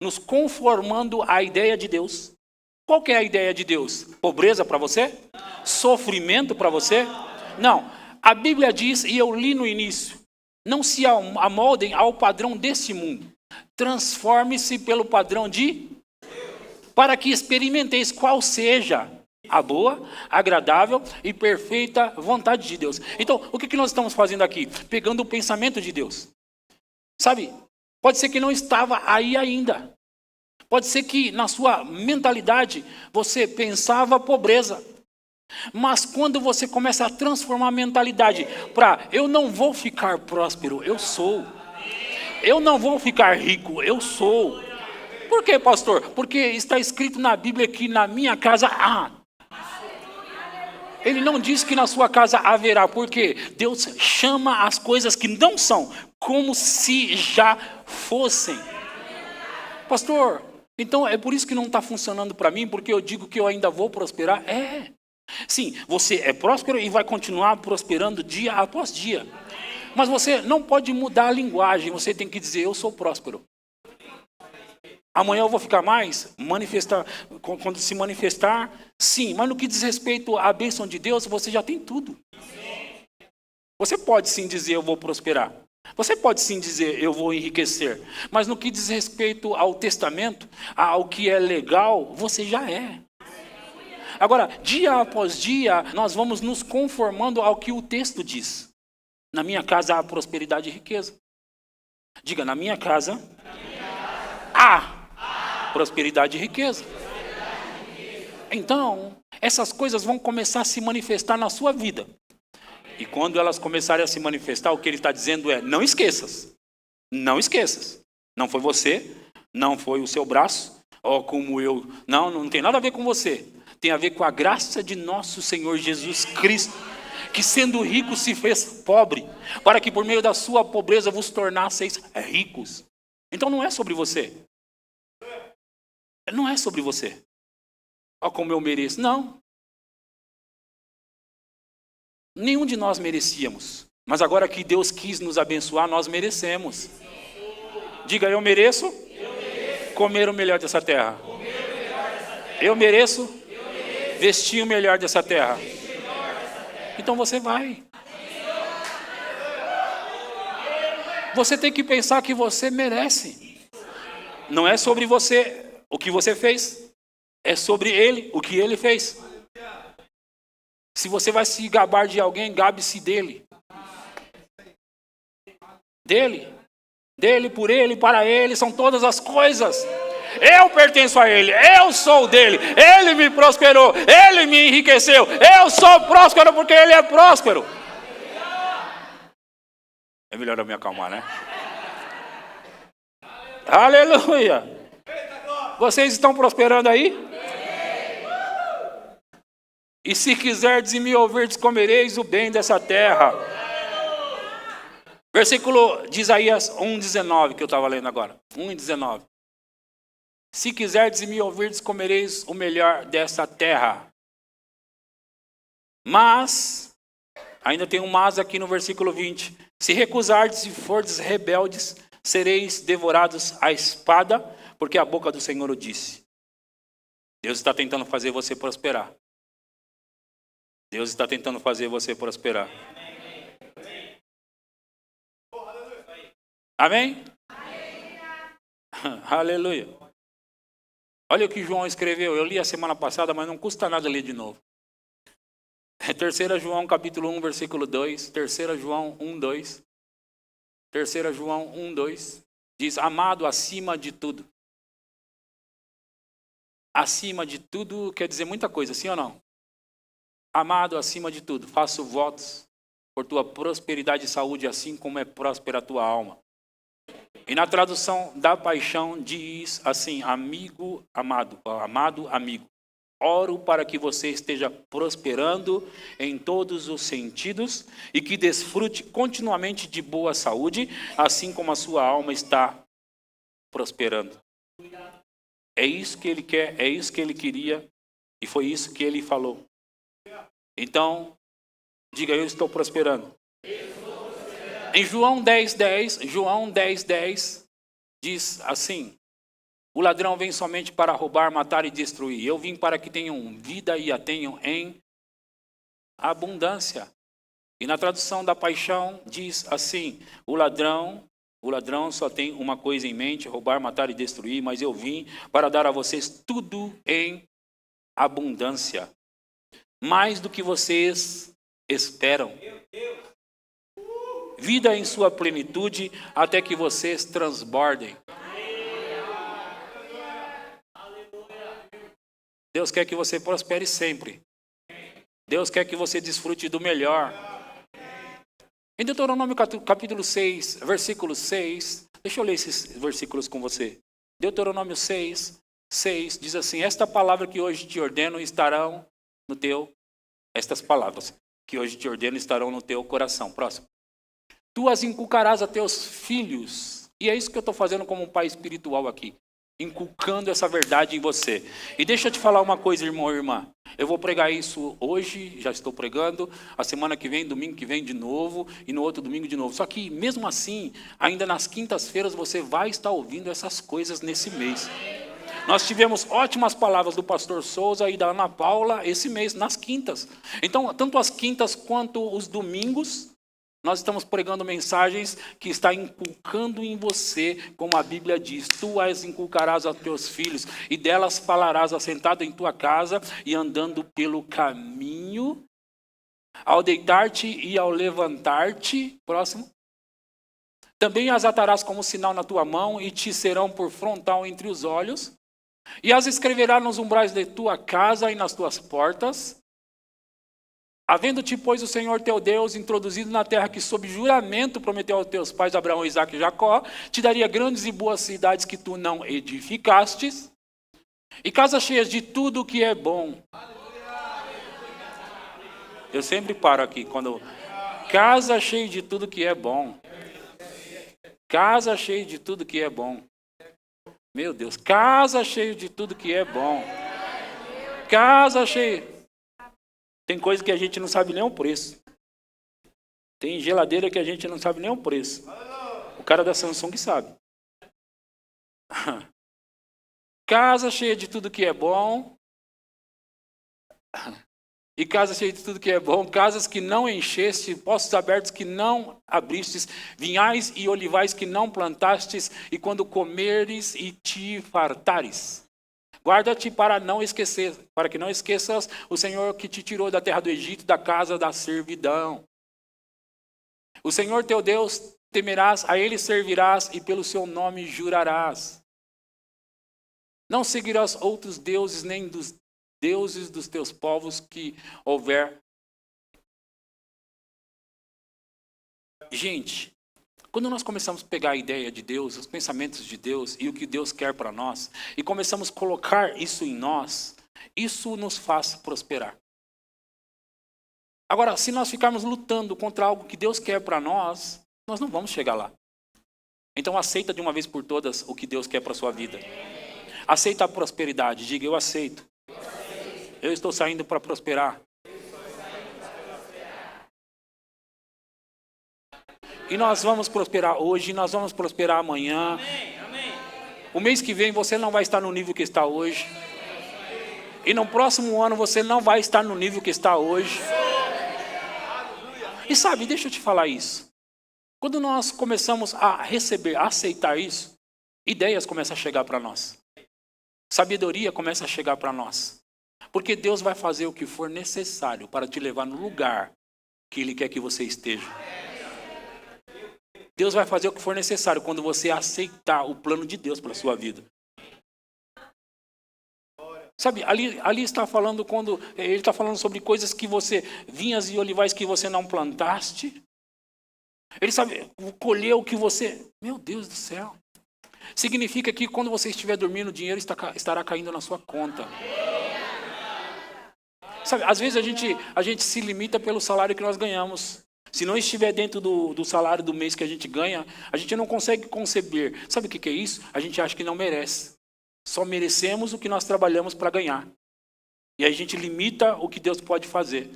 nos conformando à ideia de Deus. Qual que é a ideia de Deus? Pobreza para você? Sofrimento para você? Não. A Bíblia diz, e eu li no início, não se amoldem ao padrão desse mundo. Transforme-se pelo padrão de Deus, para que experimenteis qual seja a boa, agradável e perfeita vontade de Deus. Então, o que nós estamos fazendo aqui? Pegando o pensamento de Deus. Sabe, pode ser que não estava aí ainda. Pode ser que na sua mentalidade você pensava pobreza. Mas quando você começa a transformar a mentalidade para eu não vou ficar próspero, eu sou. Eu não vou ficar rico, eu sou. Por quê, pastor? Porque está escrito na Bíblia que na minha casa há. Ele não diz que na sua casa haverá, porque Deus chama as coisas que não são como se já fossem. Pastor, então é por isso que não está funcionando para mim, porque eu digo que eu ainda vou prosperar? Sim, você é próspero e vai continuar prosperando dia após dia. Mas você não pode mudar a linguagem, você tem que dizer, eu sou próspero. Amanhã eu vou ficar mais? Quando se manifestar, sim. Mas no que diz respeito à bênção de Deus, você já tem tudo. Você pode sim dizer, eu vou prosperar. Você pode sim dizer, eu vou enriquecer. Mas no que diz respeito ao testamento, ao que é legal, você já é. Agora, dia após dia, nós vamos nos conformando ao que o texto diz. Na minha casa há prosperidade e riqueza. Diga, na minha casa há prosperidade e riqueza. Então, essas coisas vão começar a se manifestar na sua vida. E quando elas começarem a se manifestar, o que ele está dizendo é, não esqueças. Não esqueças. Não foi você, não foi o seu braço, ou como eu. Não tem nada a ver com você. Tem a ver com a graça de nosso Senhor Jesus Cristo, que sendo rico se fez pobre, para que por meio da sua pobreza vos tornasseis ricos. Então não é sobre você. Não é sobre você. Olha como eu mereço. Não. Nenhum de nós merecíamos. Mas agora que Deus quis nos abençoar, nós merecemos. Diga, eu mereço comer o melhor dessa terra. Eu mereço vestir o melhor dessa terra. Então você vai. Você tem que pensar que você merece. Não é sobre você o que você fez. É sobre ele, o que ele fez. Se você vai se gabar de alguém, gabe-se dele. Dele, por ele, para ele, são todas as coisas. Eu pertenço a ele, eu sou dele, ele me prosperou, ele me enriqueceu, eu sou próspero porque ele é próspero. É melhor eu me acalmar, né? Aleluia! Vocês estão prosperando aí? E se quiserdes e me ouvirdes, comereis o bem dessa terra. Versículo de Isaías 1,19, que eu estava lendo agora. 1,19. Se quiserdes e me ouvirdes, comereis o melhor dessa terra. Mas, ainda tem um mas aqui no versículo 20. Se recusardes e fordes rebeldes, sereis devorados à espada, porque a boca do Senhor o disse. Deus está tentando fazer você prosperar. Deus está tentando fazer você prosperar. Amém? Aleluia. Olha o que João escreveu. Eu li a semana passada, mas não custa nada ler de novo. 3 João capítulo 1, versículo 2. 3 João 1, 2. 3 João 1, 2. Diz, amado acima de tudo. Acima de tudo quer dizer muita coisa, sim ou não? Amado acima de tudo, faço votos por tua prosperidade e saúde, assim como é próspera a tua alma. E na tradução da Paixão diz assim, amigo, amado, amado amigo. Oro para que você esteja prosperando em todos os sentidos e que desfrute continuamente de boa saúde, assim como a sua alma está prosperando. É isso que ele quer, é isso que ele queria e foi isso que ele falou. Então, diga, eu estou prosperando. Em João 10:10 diz assim, o ladrão vem somente para roubar, matar e destruir. Eu vim para que tenham vida e a tenham em abundância. E na tradução da Paixão diz assim, o ladrão só tem uma coisa em mente, roubar, matar e destruir, mas eu vim para dar a vocês tudo em abundância. Mais do que vocês esperam. Vida em sua plenitude, até que vocês transbordem. Deus quer que você prospere sempre. Deus quer que você desfrute do melhor. Em Deuteronômio capítulo 6, versículo 6, deixa eu ler esses versículos com você. Deuteronômio 6 diz assim, esta palavra que hoje te ordeno estarão no teu, estas palavras que hoje te ordeno estarão no teu coração. Próximo. Tu as inculcarás a teus filhos. E é isso que eu estou fazendo como um pai espiritual aqui. inculcando essa verdade em você. E deixa eu te falar uma coisa, irmão e irmã. Eu vou pregar isso hoje, já estou pregando, a semana que vem, domingo que vem de novo, e no outro domingo de novo. Só que mesmo assim, ainda nas quintas-feiras você vai estar ouvindo essas coisas nesse mês. Nós tivemos ótimas palavras do pastor Souza e da Ana Paula esse mês, nas quintas. Então, tanto as quintas quanto os domingos, nós estamos pregando mensagens que está inculcando em você, como a Bíblia diz, tu as inculcarás aos teus filhos, e delas falarás assentado em tua casa e andando pelo caminho, ao deitar-te e ao levantar-te, próximo. Também as atarás como sinal na tua mão e te serão por frontal entre os olhos, e as escreverás nos umbrais de tua casa e nas tuas portas. Havendo-te, pois, o Senhor teu Deus introduzido na terra que sob juramento prometeu aos teus pais Abraão, Isaque e Jacó, te daria grandes e boas cidades que tu não edificastes, e casas cheias de tudo que é bom. Eu sempre paro aqui quando... Casa cheia de tudo que é bom. Casa cheia de tudo que é bom. Meu Deus, casa cheia de tudo que é bom. Casa cheia. Tem coisa que a gente não sabe nem o preço. Tem geladeira que a gente não sabe nem o preço. O cara da Samsung sabe. Casa cheia de tudo que é bom. E casa cheia de tudo que é bom. Casas que não encheste, poços abertos que não abristes, vinhais e olivais que não plantastes, e quando comeres e te fartares. Guarda-te para não esquecer, para que não esqueças o Senhor que te tirou da terra do Egito, da casa da servidão. O Senhor teu Deus temerás, a ele servirás e pelo seu nome jurarás. Não seguirás outros deuses, nem dos deuses dos teus povos que houver. Gente, quando nós começamos a pegar a ideia de Deus, os pensamentos de Deus e o que Deus quer para nós, e começamos a colocar isso em nós, isso nos faz prosperar. Agora, se nós ficarmos lutando contra algo que Deus quer para nós, nós não vamos chegar lá. Então aceita de uma vez por todas o que Deus quer para a sua vida. Aceita a prosperidade, diga eu aceito. Eu estou saindo para prosperar. E nós vamos prosperar hoje, nós vamos prosperar amanhã. O mês que vem você não vai estar no nível que está hoje. E no próximo ano você não vai estar no nível que está hoje. E sabe, deixa eu te falar isso. Quando nós começamos a receber, a aceitar isso, ideias começam a chegar para nós. Sabedoria começa a chegar para nós. Porque Deus vai fazer o que for necessário para te levar no lugar que Ele quer que você esteja. Deus vai fazer o que for necessário quando você aceitar o plano de Deus para a sua vida. Sabe, ali está falando quando ele está falando sobre coisas que você, vinhas e olivais que você não plantaste. Ele sabe colher o que você, meu Deus do céu. Significa que quando você estiver dormindo, o dinheiro estará caindo na sua conta. Sabe, às vezes a gente se limita pelo salário que nós ganhamos. Se não estiver dentro do salário do mês que a gente ganha, a gente não consegue conceber. Sabe o que é isso? A gente acha que não merece. Só merecemos o que nós trabalhamos para ganhar. E aí a gente limita o que Deus pode fazer.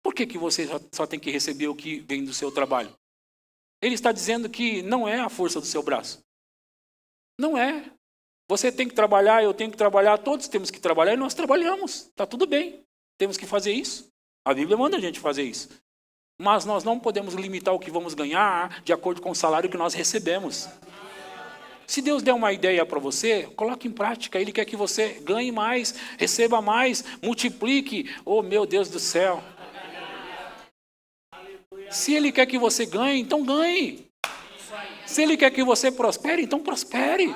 Por que você só tem que receber o que vem do seu trabalho? Ele está dizendo que não é a força do seu braço. Não é. Você tem que trabalhar, eu tenho que trabalhar, todos temos que trabalhar e nós trabalhamos. Está tudo bem. Temos que fazer isso. A Bíblia manda a gente fazer isso. Mas nós não podemos limitar o que vamos ganhar de acordo com o salário que nós recebemos. Se Deus der uma ideia para você, coloque em prática. Ele quer que você ganhe mais, receba mais, multiplique. Oh, meu Deus do céu. Se Ele quer que você ganhe, então ganhe. Se Ele quer que você prospere, então prospere.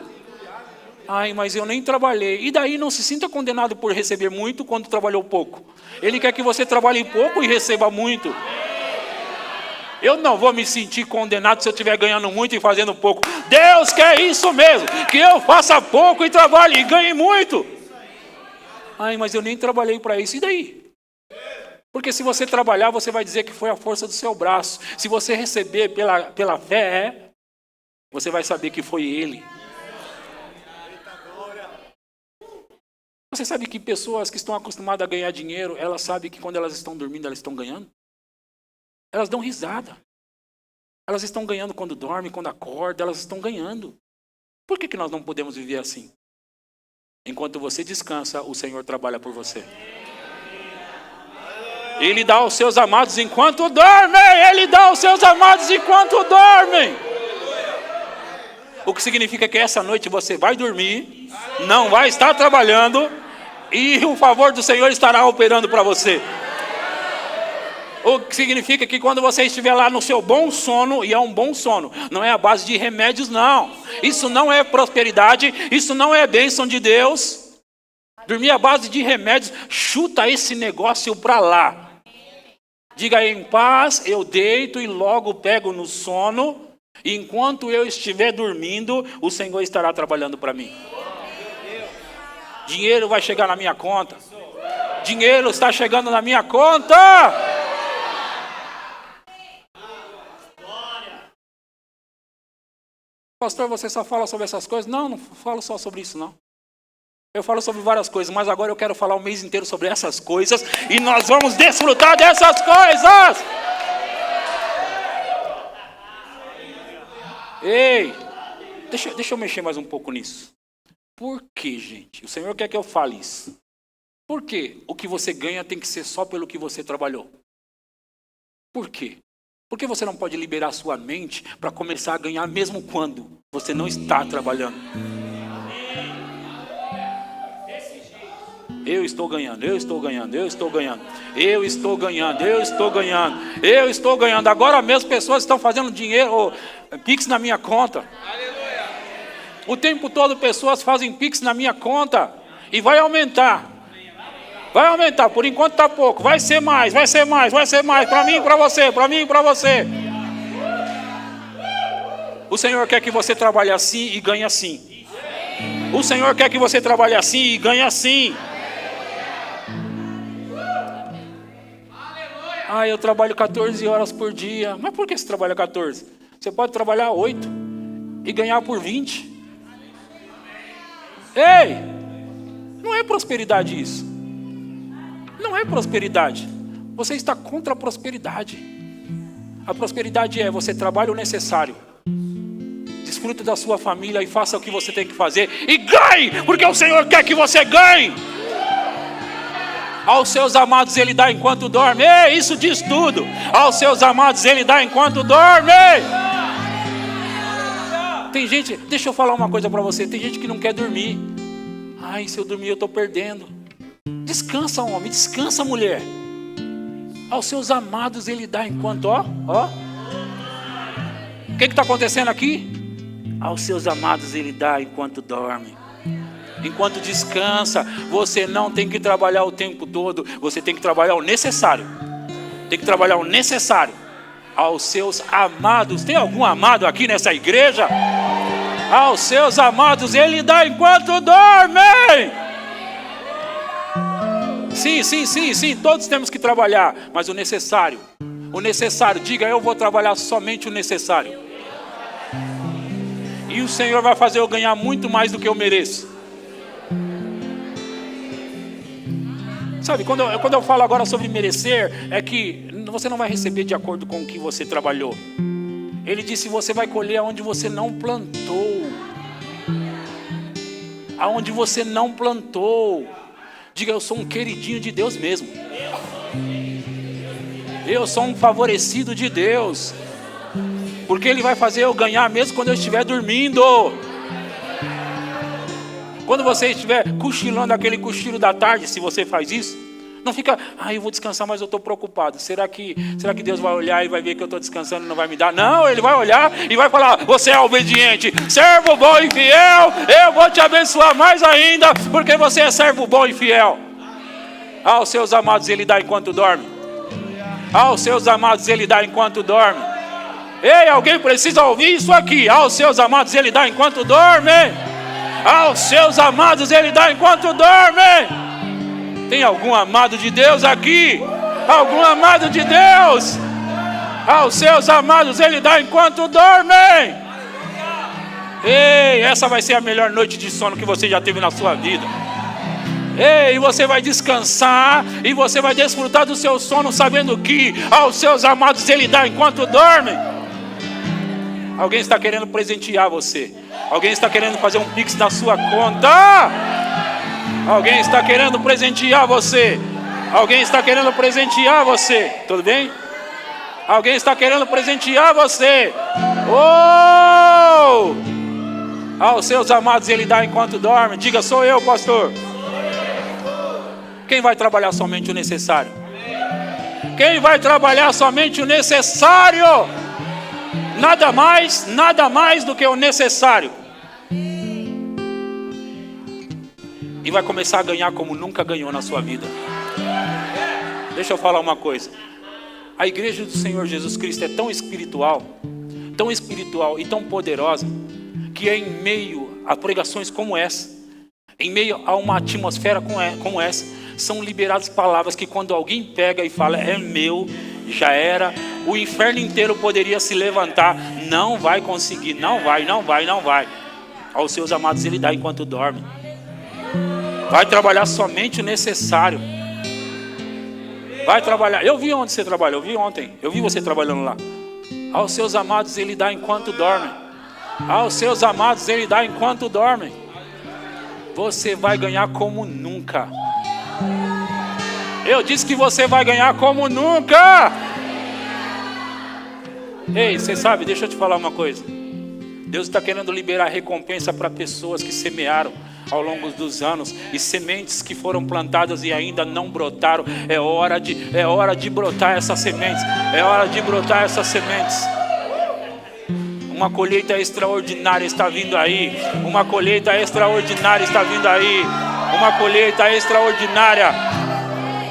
Ai, mas eu nem trabalhei. E daí não se sinta condenado por receber muito quando trabalhou pouco. Ele quer que você trabalhe pouco e receba muito. Eu não vou me sentir condenado se eu estiver ganhando muito e fazendo pouco. Deus quer isso mesmo, que eu faça pouco e trabalhe e ganhe muito. Ai, mas eu nem trabalhei para isso. E daí? Porque se você trabalhar, você vai dizer que foi a força do seu braço. Se você receber pela fé, você vai saber que foi Ele. Você sabe que pessoas que estão acostumadas a ganhar dinheiro, elas sabem que quando elas estão dormindo, elas estão ganhando? Elas dão risada. Elas estão ganhando quando dormem, quando acordam, elas estão ganhando. Por que nós não podemos viver assim? Enquanto você descansa, o Senhor trabalha por você. Ele dá aos seus amados enquanto dormem. Ele dá aos seus amados enquanto dormem. O que significa que essa noite você vai dormir, não vai estar trabalhando, e o favor do Senhor estará operando para você. O que significa que quando você estiver lá no seu bom sono, e é um bom sono, não é a base de remédios, não. Isso não é prosperidade, isso não é bênção de Deus. Dormir à base de remédios, chuta esse negócio para lá. Diga: em paz, eu deito e logo pego no sono. E enquanto eu estiver dormindo, o Senhor estará trabalhando para mim. Dinheiro vai chegar na minha conta. Dinheiro está chegando na minha conta. Pastor, você só fala sobre essas coisas? Não, não falo só sobre isso, não. Eu falo sobre várias coisas, mas agora eu quero falar o mês inteiro sobre essas coisas. E nós vamos desfrutar dessas coisas. Ei, deixa eu mexer mais um pouco nisso. Por que, gente? O Senhor quer que eu fale isso. Por que o que você ganha tem que ser só pelo que você trabalhou? Por quê? Por que você não pode liberar sua mente para começar a ganhar mesmo quando você não está trabalhando? Eu estou ganhando, eu estou ganhando, eu estou ganhando, eu estou ganhando, eu estou ganhando, eu estou ganhando. Agora mesmo pessoas estão fazendo dinheiro, Pix na minha conta. O tempo todo pessoas fazem Pix na minha conta e vai aumentar. Vai aumentar, por enquanto está pouco, vai ser mais, vai ser mais, vai ser mais, para mim e para você, para mim e para você. O Senhor quer que você trabalhe assim e ganhe assim. O Senhor quer que você trabalhe assim e ganhe assim. Ah, eu trabalho 14 horas por dia. Mas por que você trabalha 14? Você pode trabalhar 8 e ganhar por 20. Ei, não é prosperidade isso. Não é prosperidade. Você está contra a prosperidade. A prosperidade é: você trabalha o necessário, desfruta da sua família e faça o que você tem que fazer e ganhe, porque o Senhor quer que você ganhe. Aos seus amados Ele dá enquanto dorme. Ei, isso diz tudo. Aos seus amados Ele dá enquanto dorme. Tem gente, deixa eu falar uma coisa para você. Tem gente que não quer dormir. Ai, se eu dormir eu estou perdendo. Descansa, homem, descansa, mulher. Aos seus amados Ele dá enquanto, ó. O que está acontecendo aqui? Aos seus amados Ele dá enquanto dorme. Enquanto descansa. Você não tem que trabalhar o tempo todo. Você tem que trabalhar o necessário. Tem que trabalhar o necessário. Aos seus amados. Tem algum amado aqui nessa igreja? Aos seus amados Ele dá enquanto dorme. Sim, todos temos que trabalhar, mas o necessário, diga: eu vou trabalhar somente o necessário. E o Senhor vai fazer eu ganhar muito mais do que eu mereço. Sabe, quando eu falo agora sobre merecer, é que você não vai receber de acordo com o que você trabalhou. Ele disse: você vai colher aonde você não plantou. Aonde você não plantou. Diga: eu sou um queridinho de Deus mesmo. Eu sou um favorecido de Deus. Porque Ele vai fazer eu ganhar mesmo quando eu estiver dormindo. Quando você estiver cochilando aquele cochilo da tarde, se você faz isso, não fica: eu vou descansar, mas eu estou preocupado. Será que Deus vai olhar e vai ver que eu estou descansando e não vai me dar? Não, Ele vai olhar e vai falar: você é obediente, servo bom e fiel, eu vou te abençoar mais ainda, porque você é servo bom e fiel. Aos seus amados Ele dá enquanto dorme. Aos seus amados Ele dá enquanto dorme. Ei, alguém precisa ouvir isso aqui. Aos seus amados Ele dá enquanto dorme. Aos seus amados Ele dá enquanto dorme. Tem algum amado de Deus aqui? Algum amado de Deus? Aos seus amados Ele dá enquanto dormem. Ei, essa vai ser a melhor noite de sono que você já teve na sua vida. Ei, você vai descansar e você vai desfrutar do seu sono, sabendo que aos seus amados Ele dá enquanto dorme. Alguém está querendo presentear você. Alguém está querendo fazer um pix na sua conta. Alguém está querendo presentear você. Alguém está querendo presentear você. Tudo bem? Alguém está querendo presentear você. Oh! Aos seus amados Ele dá enquanto dorme. Diga, sou eu, pastor. Quem vai trabalhar somente o necessário? Quem vai trabalhar somente o necessário? Nada mais do que o necessário. E vai começar a ganhar como nunca ganhou na sua vida. Deixa eu falar uma coisa. A igreja do Senhor Jesus Cristo é tão espiritual e tão poderosa, que é em meio a pregações como essa, em meio a uma atmosfera como essa, são liberadas palavras que quando alguém pega e fala, é meu, já era, o inferno inteiro poderia se levantar. Não vai conseguir, não vai. Aos seus amados Ele dá enquanto dorme. Vai trabalhar somente o necessário. Vai trabalhar. Eu vi onde você trabalha, eu vi ontem. Eu vi você trabalhando lá. Aos seus amados Ele dá enquanto dorme. Aos seus amados Ele dá enquanto dorme. Você vai ganhar como nunca. Eu disse que você vai ganhar como nunca. Ei, você sabe, deixa eu te falar uma coisa. Deus está querendo liberar recompensa para pessoas que semearam ao longo dos anos, e sementes que foram plantadas e ainda não brotaram. É hora de brotar essas sementes. É hora de brotar essas sementes. Uma colheita extraordinária está vindo aí. Uma colheita extraordinária está vindo aí. Uma colheita extraordinária.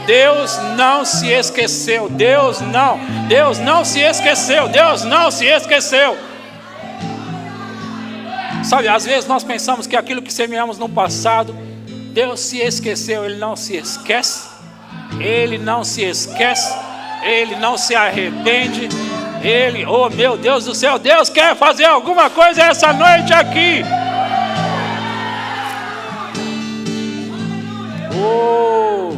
Deus não se esqueceu. Deus não se esqueceu. Deus não se esqueceu. Sabe, às vezes nós pensamos que aquilo que semeamos no passado, Deus se esqueceu. Ele não se esquece. Ele não se esquece. Ele não se arrepende. Ele, oh meu Deus do céu, Deus quer fazer alguma coisa essa noite aqui. Oh.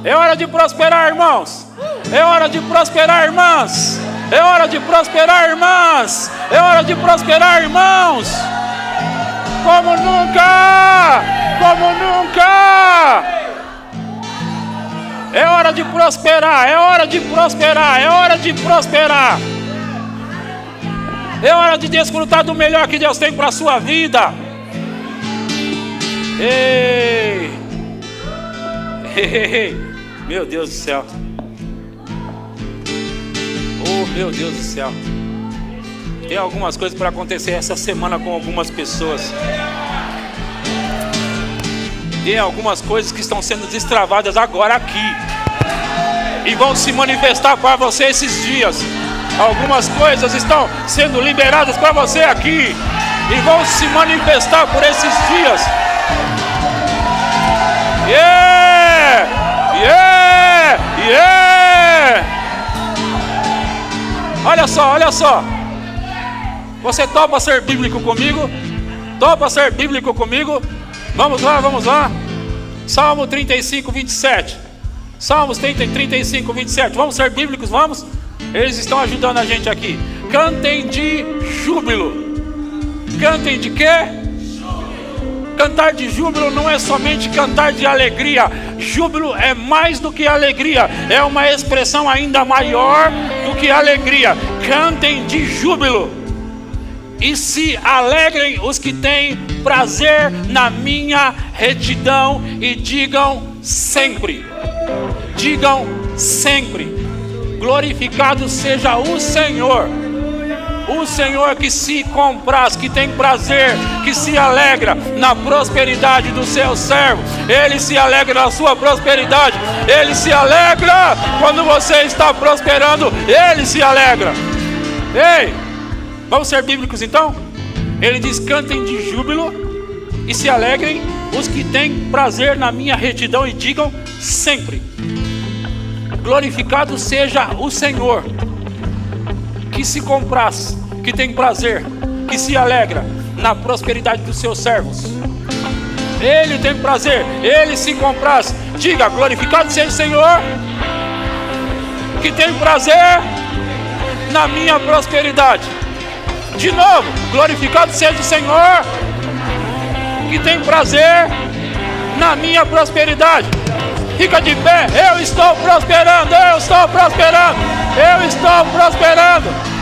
É hora de prosperar, irmãos. É hora de prosperar, irmãs. É hora de prosperar, irmãs. É hora de prosperar, irmãos. Como nunca. Como nunca. É hora de prosperar, é hora de prosperar, é hora de prosperar. É hora de desfrutar do melhor que Deus tem para a sua vida. Ei. Ei. Meu Deus do céu. Oh, meu Deus do céu. Tem algumas coisas para acontecer essa semana com algumas pessoas. Tem algumas coisas que estão sendo destravadas agora aqui e vão se manifestar para você esses dias. Algumas coisas estão sendo liberadas para você aqui e vão se manifestar por esses dias. Yeah! Yeah! Yeah! Olha só, olha só. Você topa ser bíblico comigo? Topa ser bíblico comigo? Vamos lá, vamos lá. Salmo 35, 27. Salmos 35, 27. Vamos ser bíblicos, vamos? Eles estão ajudando a gente aqui. Cantem de júbilo. Cantem de quê? Cantar de júbilo não é somente cantar de alegria. Júbilo é mais do que alegria. É uma expressão ainda maior do que alegria. Cantem de júbilo. E se alegrem os que têm prazer na minha retidão. E digam sempre. Digam sempre. Glorificado seja o Senhor. O Senhor que se compraz, que tem prazer, que se alegra na prosperidade do seu servo. Ele se alegra na sua prosperidade. Ele se alegra quando você está prosperando. Ele se alegra. Ei, vamos ser bíblicos então? Ele diz: cantem de júbilo e se alegrem os que têm prazer na minha retidão, e digam sempre: glorificado seja o Senhor, que se compraz, que tem prazer, que se alegra na prosperidade dos seus servos. Ele tem prazer, Ele se compraz. Diga, glorificado seja o Senhor, que tem prazer na minha prosperidade. De novo, glorificado seja o Senhor, que tem prazer na minha prosperidade. Fica de pé. Eu estou prosperando, eu estou prosperando, eu estou prosperando.